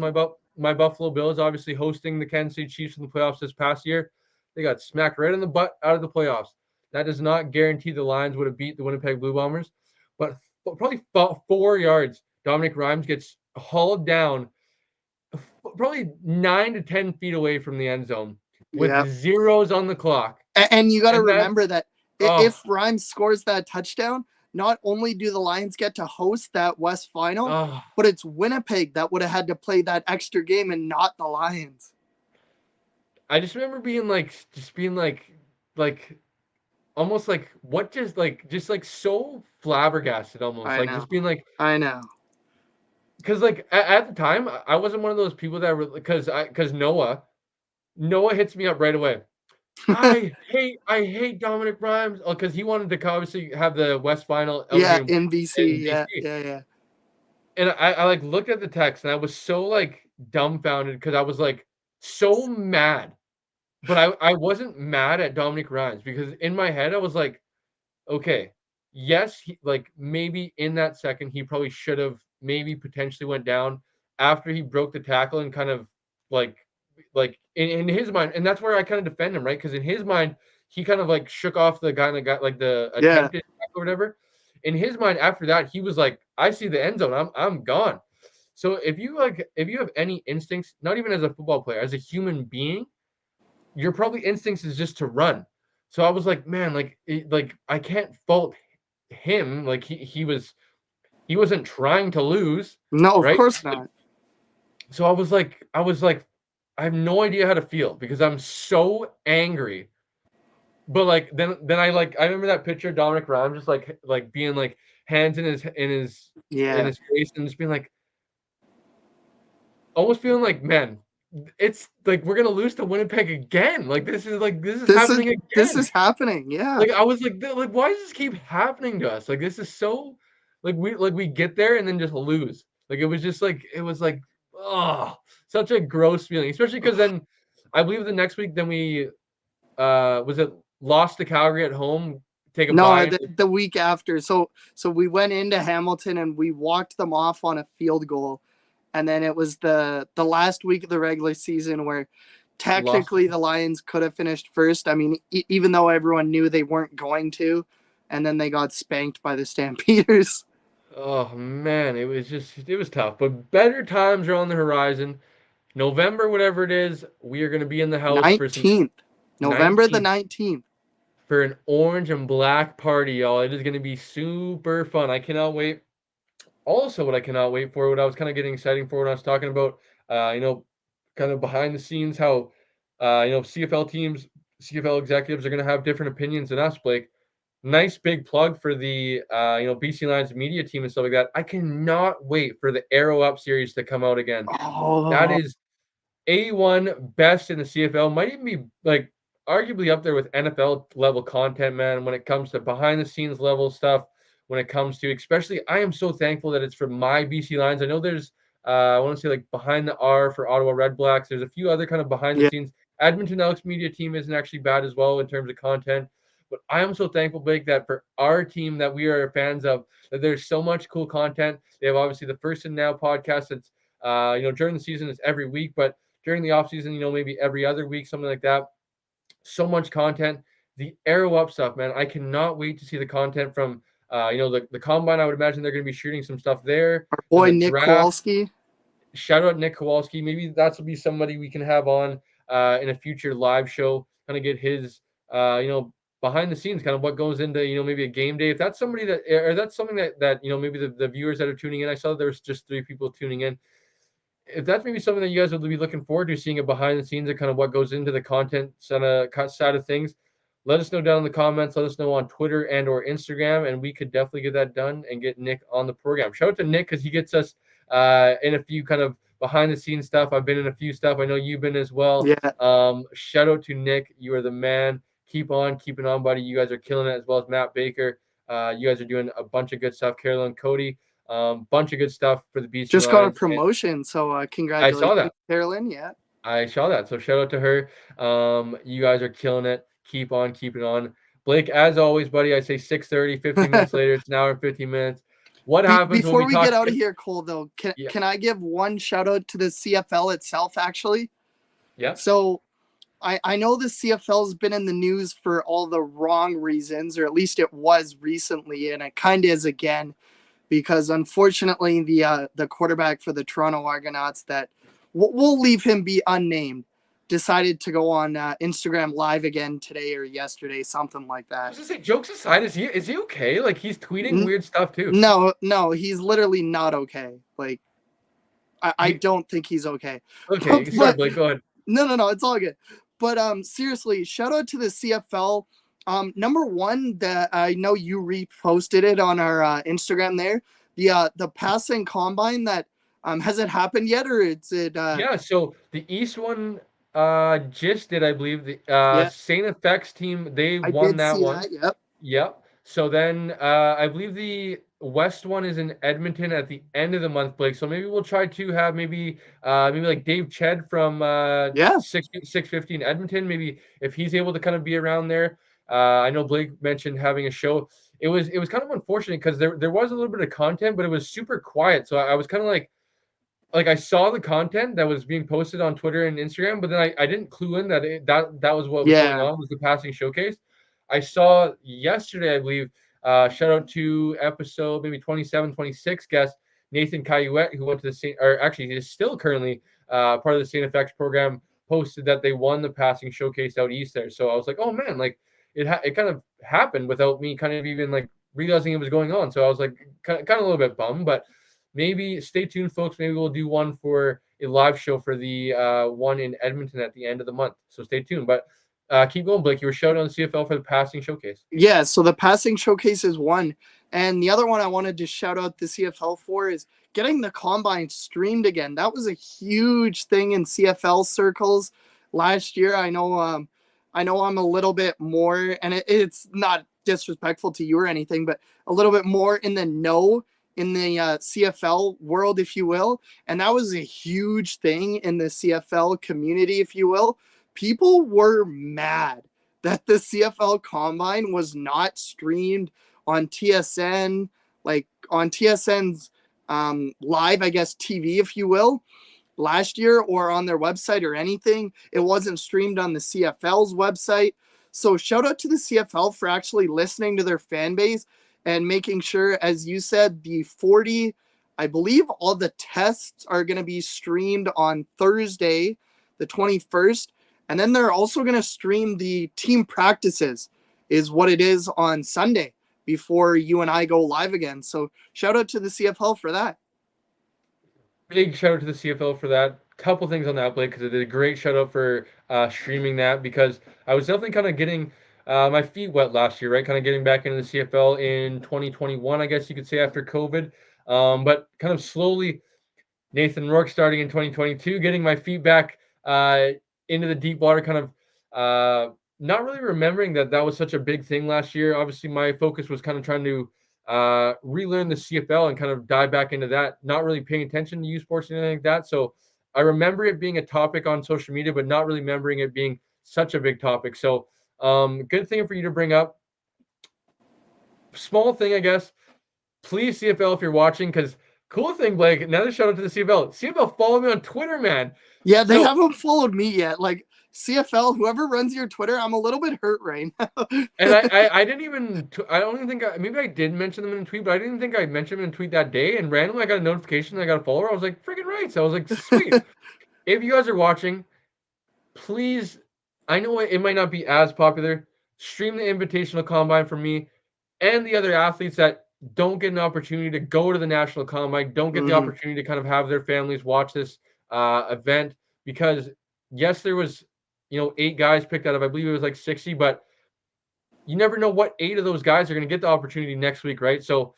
A: my Buffalo Bills, obviously hosting the Kansas City Chiefs in the playoffs this past year. They got smacked right in the butt out of the playoffs. That does not guarantee the Lions would have beat the Winnipeg Blue Bombers, but probably 4 yards, Dominic Rhymes gets hauled down, probably 9 to 10 feet away from the end zone with zeros on the clock.
B: And you got to remember that if Rhymes scores that touchdown, not only do the Lions get to host that West Final, but it's Winnipeg that would have had to play that extra game and not the Lions.
A: I just remember being like almost like what just like so flabbergasted almost. Just being like,
B: I know.
A: Because like at the time, I wasn't one of those people that were because Noah hits me up right away. I hate Dominic Rhymes because he wanted to obviously have the West Final.
B: In BC. Yeah.
A: And I like looked at the text and I was so like dumbfounded because I was like so mad, but I wasn't mad at Dominic Rhymes because in my head I was like, okay, yes, like maybe in that second he probably should have maybe potentially went down after he broke the tackle and kind of like in his mind, and that's where I kind of defend him, right? Because in his mind, he kind of like shook off the guy that got like the
B: Yeah.
A: attempted tackle or whatever. In his mind, after that, he was like, "I see the end zone. I'm gone." So if you have any instincts, not even as a football player, as a human being, your probably instincts is just to run. So I was like, man, like I can't fault him. Like he wasn't trying to lose,
B: No, of
A: right?
B: course not.
A: So I was like, I have no idea how to feel because I'm so angry. But like then I remember that picture of Dominic Ryan just like being like hands in
B: Yeah.
A: his face and just being like almost feeling like, man, it's like we're gonna lose to Winnipeg again. Like this is
B: This is
A: happening
B: this
A: again.
B: is happening. Yeah.
A: Like I was like, why does this keep happening to us? Like this is so we get there and then just lose. Like it was like oh such a gross feeling, especially because then I believe the next week then we was it lost to Calgary at home, take a
B: No,
A: bye.
B: the week after. So we went into Hamilton and we walked them off on a field goal, and then it was the last week of the regular season where
A: Lost.
B: technically the Lions could have finished first. I mean, even though everyone knew they weren't going to, and then they got spanked by the Stampeders.
A: Oh man, it was tough. But better times are on the horizon. November, whatever it is, we are going to be in the house for some
B: 19th, November the
A: 19th
B: 19th.
A: for an orange and black party, y'all. It is going to be super fun. I cannot wait. Also, what I cannot wait for, what I was kind of getting exciting for when I was talking about, kind of behind the scenes, how, CFL teams, CFL executives are going to have different opinions than us, Blake. Nice big plug for the, BC Lions media team and stuff like that. I cannot wait for the Arrow Up series to come out again. That
B: Oh,
A: is A1 best in the CFL. Might even be like arguably up there with NFL level content, man, when it comes to behind the scenes level stuff. When it comes to, especially, I am so thankful that it's for my BC Lions. I know there's, I want to say like behind the R for Ottawa Red Blacks. There's a few other kind of behind the
B: yeah.
A: scenes. Edmonton Elks media team isn't actually bad as well in terms of content. But I am so thankful, Blake, that for our team that we are fans of, that there's so much cool content. They have obviously the First and Now podcast that's, during the season it's every week, but during the off season, maybe every other week, something like that. So much content. The Arrow Up stuff, man. I cannot wait to see the content from, the combine. I would imagine they're going to be shooting some stuff there.
B: Our
A: Then
B: boy
A: the
B: Nick
A: draft.
B: Kowalski.
A: Shout out Nick Kowalski. Maybe that's will be somebody we can have on in a future live show. Kind of get his, behind the scenes, kind of what goes into, maybe a game day. If that's somebody that, or that's something that maybe the viewers that are tuning in. I saw there was just 3 people tuning in. If that's maybe something that you guys would be looking forward to seeing, a behind the scenes of kind of what goes into the content side of things, let us know down in the comments. Let us know on Twitter and or Instagram, and we could definitely get that done and get Nick on the program. Shout out to Nick because he gets us in a few kind of behind the scenes stuff. I've been in a few stuff. I know you've been as well.
B: Yeah.
A: Shout out to Nick. You are the man. Keep on keeping on, buddy. You guys are killing it, as well as Matt Baker. You guys are doing a bunch of good stuff. Carolyn Cody. Bunch of good stuff for the BC
B: Just got a
A: Lions.
B: promotion, so
A: I saw
B: congratulations,
A: that.
B: Carolyn. Yeah.
A: I saw that. So shout out to her. You guys are killing it. Keep on keeping on. Blake, as always, buddy, I say 6:30, 15 minutes later. It's an hour and 15 minutes. What happens
B: Before
A: when
B: we get out of here, Cole, though,
A: Yeah.
B: can I give one shout out to the CFL itself, actually?
A: Yeah.
B: So I know the CFL has been in the news for all the wrong reasons, or at least it was recently, and it kind of is again, because unfortunately the quarterback for the Toronto Argonauts, that we'll leave him be unnamed, decided to go on Instagram Live again today or yesterday, something like
A: I
B: that.
A: was gonna say, jokes aside, is he okay? Like he's tweeting weird stuff too.
B: No, he's literally not okay. Like I don't think he's okay.
A: Okay, sorry, Blake, go ahead.
B: No, it's all good. But seriously, shout out to the CFL. Number one, that I know you reposted it on our Instagram there. The passing combine that has it happened yet, or is it?
A: Yeah, so the East one just did, I believe. The
B: Yeah,
A: Saint Effects team, they
B: I
A: won
B: did
A: that
B: see
A: one.
B: that. Yep.
A: Yep. So then I believe the West one is in Edmonton at the end of the month, Blake. So maybe we'll try to have maybe like Dave Ched from
B: Yeah.
A: 650 in Edmonton. Maybe if he's able to kind of be around there. I know Blake mentioned having a show. it was kind of unfortunate because there was a little bit of content, but it was super quiet. So I was kind of like I saw the content that was being posted on Twitter and Instagram, but then I didn't clue in that that was what was going
B: Yeah.
A: on, was the passing showcase. I saw yesterday, I believe, shout out to episode maybe 27, 26 guest Nathan Cayuette, who went to the Saint, or actually he is still currently part of the Saint FX program, posted that they won the passing showcase out east there. So I was like, oh man, like it kind of happened without me kind of even like realizing it was going on. So I was like kind of a little bit bummed, but maybe stay tuned, folks. Maybe we'll do one for a live show for the one in Edmonton at the end of the month. So stay tuned. But keep going, Blake. You were shouting on the CFL for the passing showcase.
B: Yeah, so the passing showcase is one. And the other one I wanted to shout out the CFL for is getting the combine streamed again. That was a huge thing in CFL circles last year. I know I'm a little bit more, and it's not disrespectful to you or anything, but a little bit more in the know in the CFL world, if you will. And that was a huge thing in the CFL community, if you will. People were mad that the CFL Combine was not streamed on TSN, like on TSN's live, I guess, TV, if you will, last year, or on their website or anything. It wasn't streamed on the CFL's website. So shout out to the CFL for actually listening to their fan base and making sure, as you said, the 40, I believe all the tests are going to be streamed on Thursday, the 21st. And then they're also going to stream the team practices, is what it is, on Sunday before you and I go live again. So shout out to the CFL for that.
A: Big shout out to the CFL for that. Couple things on that, Blake, because it did a great shout out for streaming that, because I was definitely kind of getting my feet wet last year, right? Kind of getting back into the CFL in 2021, I guess you could say, after COVID. But kind of slowly, Nathan Rourke starting in 2022, getting my feet back into the deep water, kind of not really remembering that was such a big thing last year. Obviously, my focus was kind of trying to relearn the CFL and kind of dive back into that, not really paying attention to U Sports and anything like that. So I remember it being a topic on social media, but not really remembering it being such a big topic. So good thing for you to bring up. Small thing, I guess. Please, CFL, if you're watching, because cool thing, Blake, another shout out to the CFL. CFL, follow me on Twitter, man.
B: Yeah, they haven't followed me yet. Like, CFL, whoever runs your Twitter, I'm a little bit hurt right now.
A: And I didn't even, I don't even think, maybe I did mention them in a tweet, but I didn't think I mentioned them in a tweet that day. And randomly I got a notification that I got a follower. I was like, freaking right. So I was like, sweet. If you guys are watching, please, I know it might not be as popular, stream the Invitational Combine for me and the other athletes that don't get an opportunity to go to the National Combine, don't get the opportunity to kind of have their families watch this event, because yes, there was, 8 guys picked out of, I believe it was like 60, but you never know what 8 of those guys are going to get the opportunity next week, right? So,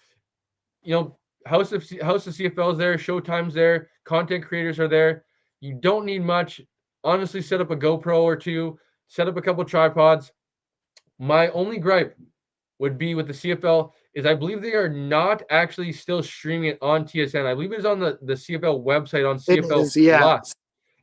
A: House of CFL is there, Showtime's there, content creators are there. You don't need much. Honestly, set up a GoPro or 2, set up a couple tripods. My only gripe would be with the CFL is I believe they are not actually still streaming it on TSN. I believe it is on the CFL website on CFL
B: is, yeah.
A: Plus.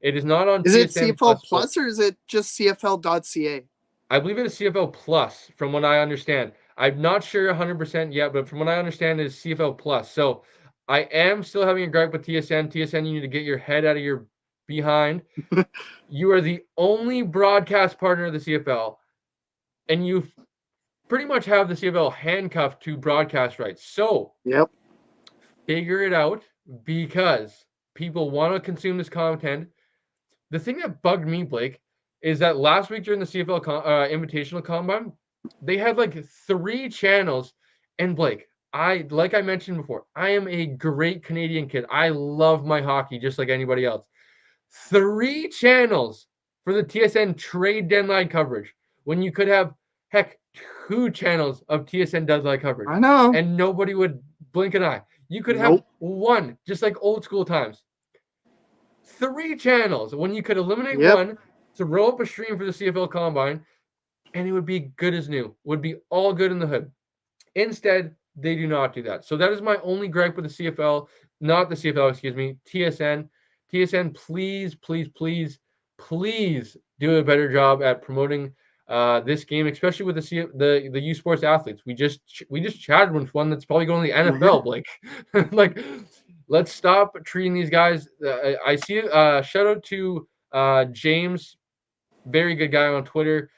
A: It is not on
B: Is
A: TSN
B: it CFL Plus or is it just CFL.ca?
A: I believe it is CFL Plus, from what I understand. I'm not sure 100% yet, but from what I understand, it is CFL Plus. So I am still having a gripe with TSN. TSN, you need to get your head out of your behind. You are the only broadcast partner of the CFL, and you pretty much have the CFL handcuffed to broadcast rights. So
B: yep,
A: figure it out, because people want to consume this content. The thing that bugged me, Blake, is that last week during the CFL Invitational Combine, they had like 3 channels. And Blake, like I mentioned before, I am a great Canadian kid. I love my hockey just like anybody else. 3 channels for the TSN trade deadline coverage, when you could have, heck, 2 channels of TSN deadline coverage.
B: I know.
A: And nobody would blink an eye. You could have 1, just like old school times. 3 channels when you could eliminate 1 to roll up a stream for the CFL Combine, and it would be good as new. Would be all good in the hood. Instead, they do not do that. So that is my only gripe with the CFL, not the CFL, excuse me, TSN. TSN, please, please, please, please do a better job at promoting this game, especially with the U Sports athletes. We just chatted with one that's probably going to the NFL, Blake. Like, let's stop treating these guys. I see shout out to James, very good guy on Twitter.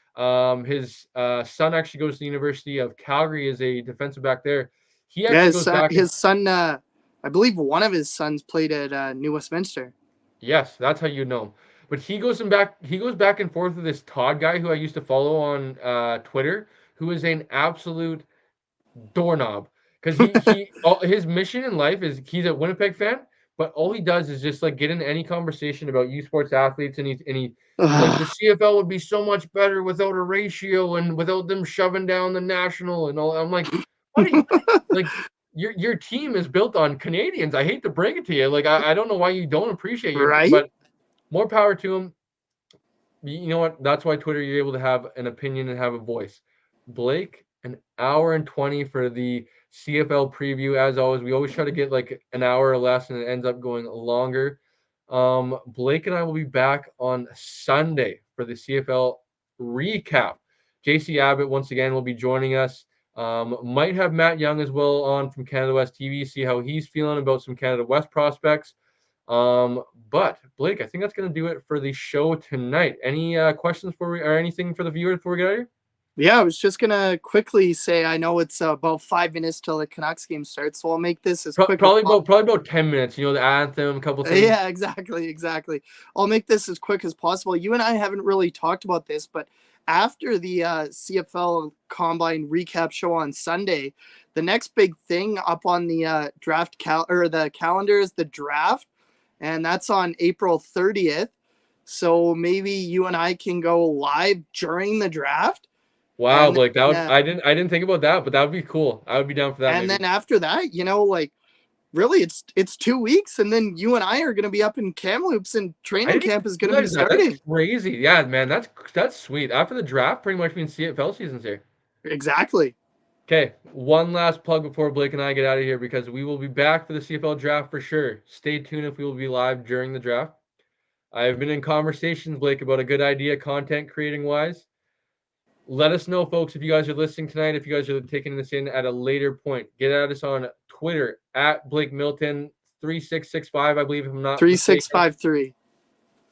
A: His son actually goes to the University of Calgary as a defensive back there. He
B: Yeah,
A: actually goes back.
B: his son, I believe one of his sons played at New Westminster.
A: Yes, that's how you know. But he goes back and forth with this Todd guy who I used to follow on Twitter, who is an absolute doorknob. Because his mission in life is he's a Winnipeg fan, but all he does is just like get in any conversation about U Sports athletes, and he's like, the CFL would be so much better without a ratio and without them shoving down the national and all. I'm like, buddy, like your team is built on Canadians. I hate to break it to you. Like, I don't know why you don't appreciate your
B: Right?
A: but more power to him. You know what? That's why Twitter, you're able to have an opinion and have a voice. Blake, an hour and 20 for the CFL preview. As always, we always try to get like an hour or less, and it ends up going longer. Blake and I will be back on Sunday for the CFL recap. JC Abbott once again will be joining us. Might have Matt Young as well on from Canada West TV, see how he's feeling about some Canada West prospects. But Blake, I think that's going to do it for the show tonight. Any questions or anything for the viewers before we get out of here?
B: Yeah, I was just gonna quickly say I know it's about 5 minutes till the Canucks game starts, so I'll make this as quick.
A: Probably about 10 minutes. You know, the anthem, a couple things.
B: Yeah, exactly. I'll make this as quick as possible. You and I haven't really talked about this, but after the CFL Combine recap show on Sunday, the next big thing up on the the calendar is the draft, and that's on April 30th. So maybe you and I can go live during the draft.
A: Wow, Blake, that would, I didn't think about that, but that would be cool. I would be down for that.
B: And then after that, you know, like really it's 2 weeks, and then you and I are gonna be up in Kamloops, and training camp is gonna be starting.
A: That's crazy. Yeah, man, that's sweet. After the draft, pretty much means CFL season's here.
B: Exactly.
A: Okay, one last plug before Blake and I get out of here, because we will be back for the CFL draft for sure. Stay tuned if we will be live during the draft. I've been in conversations, Blake, about a good idea content creating wise. Let us know, folks, if you guys are listening tonight, if you guys are taking this in at a later point. Get at us on Twitter at Blake Milton 3665, I believe, if I'm not
B: 3653.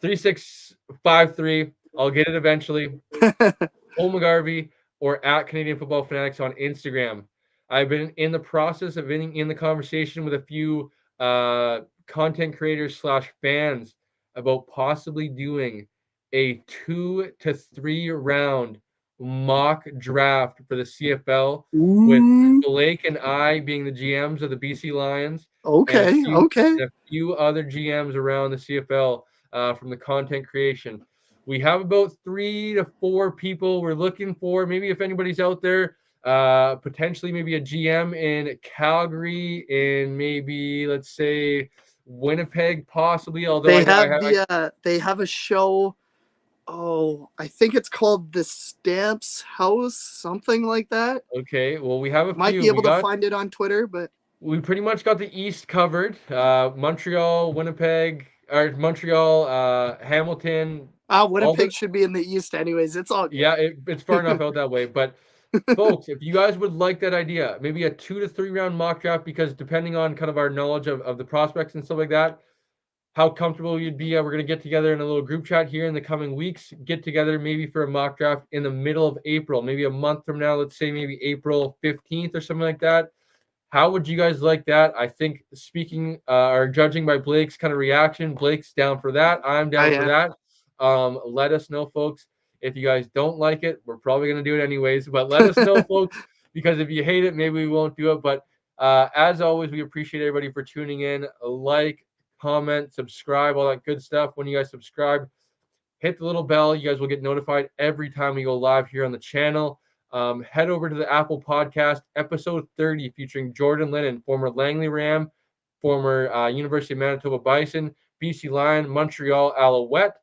A: 3653. I'll get it eventually. Cole McGarvey or at Canadian Football Fanatics on Instagram. I've been in the process of being in the conversation with a few content creators / fans about possibly doing a 2 to 3 round mock draft for the CFL.
B: Ooh.
A: With Blake and I being the GMs of the BC Lions.
B: Okay.
A: And a few other GMs around the CFL from the content creation. We have about 3 to 4 people we're looking for. Maybe if anybody's out there, potentially maybe a GM in Calgary, in maybe, let's say, Winnipeg, possibly. Although
B: they have a show. Oh, I think it's called the Stamps House, something like that.
A: Okay, well, we have a
B: might
A: few.
B: be able to find it on Twitter, but
A: we pretty much got the East covered. Montreal, Winnipeg, or Montreal, Hamilton.
B: Winnipeg should be in the East anyways. It's all good.
A: Yeah, it's far enough out that way. But folks, if you guys would like that idea, maybe a 2 to 3 round mock draft, because depending on kind of our knowledge of the prospects and stuff like that, how comfortable you'd be. We're going to get together in a little group chat here in the coming weeks, get together maybe for a mock draft in the middle of April, maybe a month from now, let's say maybe April 15th or something like that. How would you guys like that? I think speaking or judging by Blake's kind of reaction, Blake's down for that. I'm down for that. Let us know, folks. If you guys don't like it, we're probably going to do it anyways, but let us know, folks, because if you hate it, maybe we won't do it. But as always, we appreciate everybody for tuning in. Comment, subscribe, all that good stuff. When you guys subscribe, hit the little bell. You guys will get notified every time we go live here on the channel. Head over to the Apple Podcast, episode 30, featuring Jordan Lennon, former Langley Ram, former University of Manitoba Bison, BC Lion, Montreal Alouette,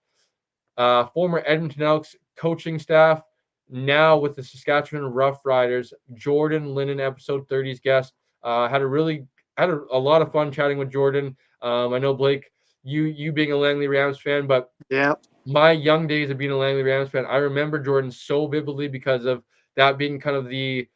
A: former Edmonton Elks coaching staff, now with the Saskatchewan Roughriders. Jordan Lennon, episode 30's guest. Had a lot of fun chatting with Jordan. I know, Blake, you being a Langley Rams fan, but
B: yeah,
A: my young days of being a Langley Rams fan, I remember Jordan so vividly because of that being kind of the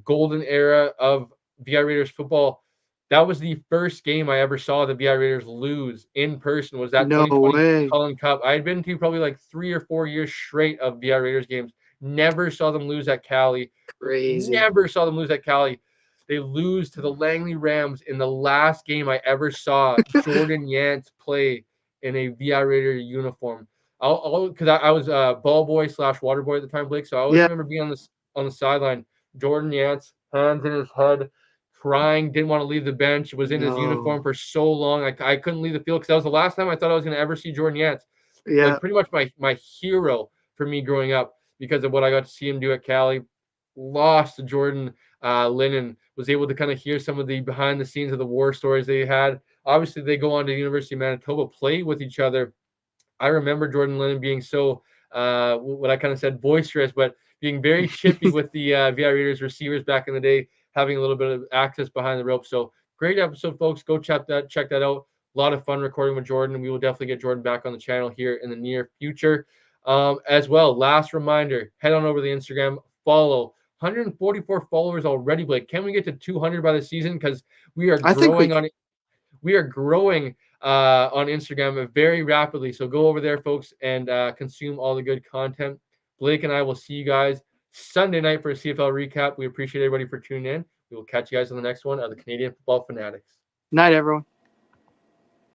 A: golden era of VI Raiders football. That was the first game I ever saw the VI Raiders lose in person. Was that
B: No
A: 2020
B: way.
A: Cullen Cup? I had been to probably like 3 or 4 years straight of VI Raiders games. Never saw them lose at Cali.
B: Crazy.
A: Never saw them lose at Cali. They lose to the Langley Rams in the last game I ever saw Jordan Yance play in a VI Raider uniform. Because I was ball boy / water boy at the time, Blake. So I always
B: Yeah.
A: remember being on the sideline. Jordan Yance, hands in his head, crying, didn't want to leave the bench. Was in his uniform
B: No.
A: for so long. I couldn't leave the field because that was the last time I thought I was going to ever see Jordan Yance.
B: Yeah.
A: Like pretty much my hero for me growing up because of what I got to see him do at Cali. Lost to Jordan Lennon, was able to kind of hear some of the behind the scenes of the war stories they had. Obviously, they go on to the University of Manitoba, play with each other. I remember Jordan Lennon being so, what I kind of said, boisterous, but being very chippy with the VI Raiders receivers back in the day, having a little bit of access behind the rope. So great episode, folks. Go check that out. A lot of fun recording with Jordan. We will definitely get Jordan back on the channel here in the near future. As well, last reminder, head on over to the Instagram, follow. 144 followers already, Blake. Can we get to 200 by the season? Because we are
B: I think
A: growing on Instagram very rapidly. So go over there, folks, and consume all the good content. Blake and I will see you guys Sunday night for a CFL recap. We appreciate everybody for tuning in. We will catch you guys on the next one of the Canadian Football Fanatics.
B: Night, everyone.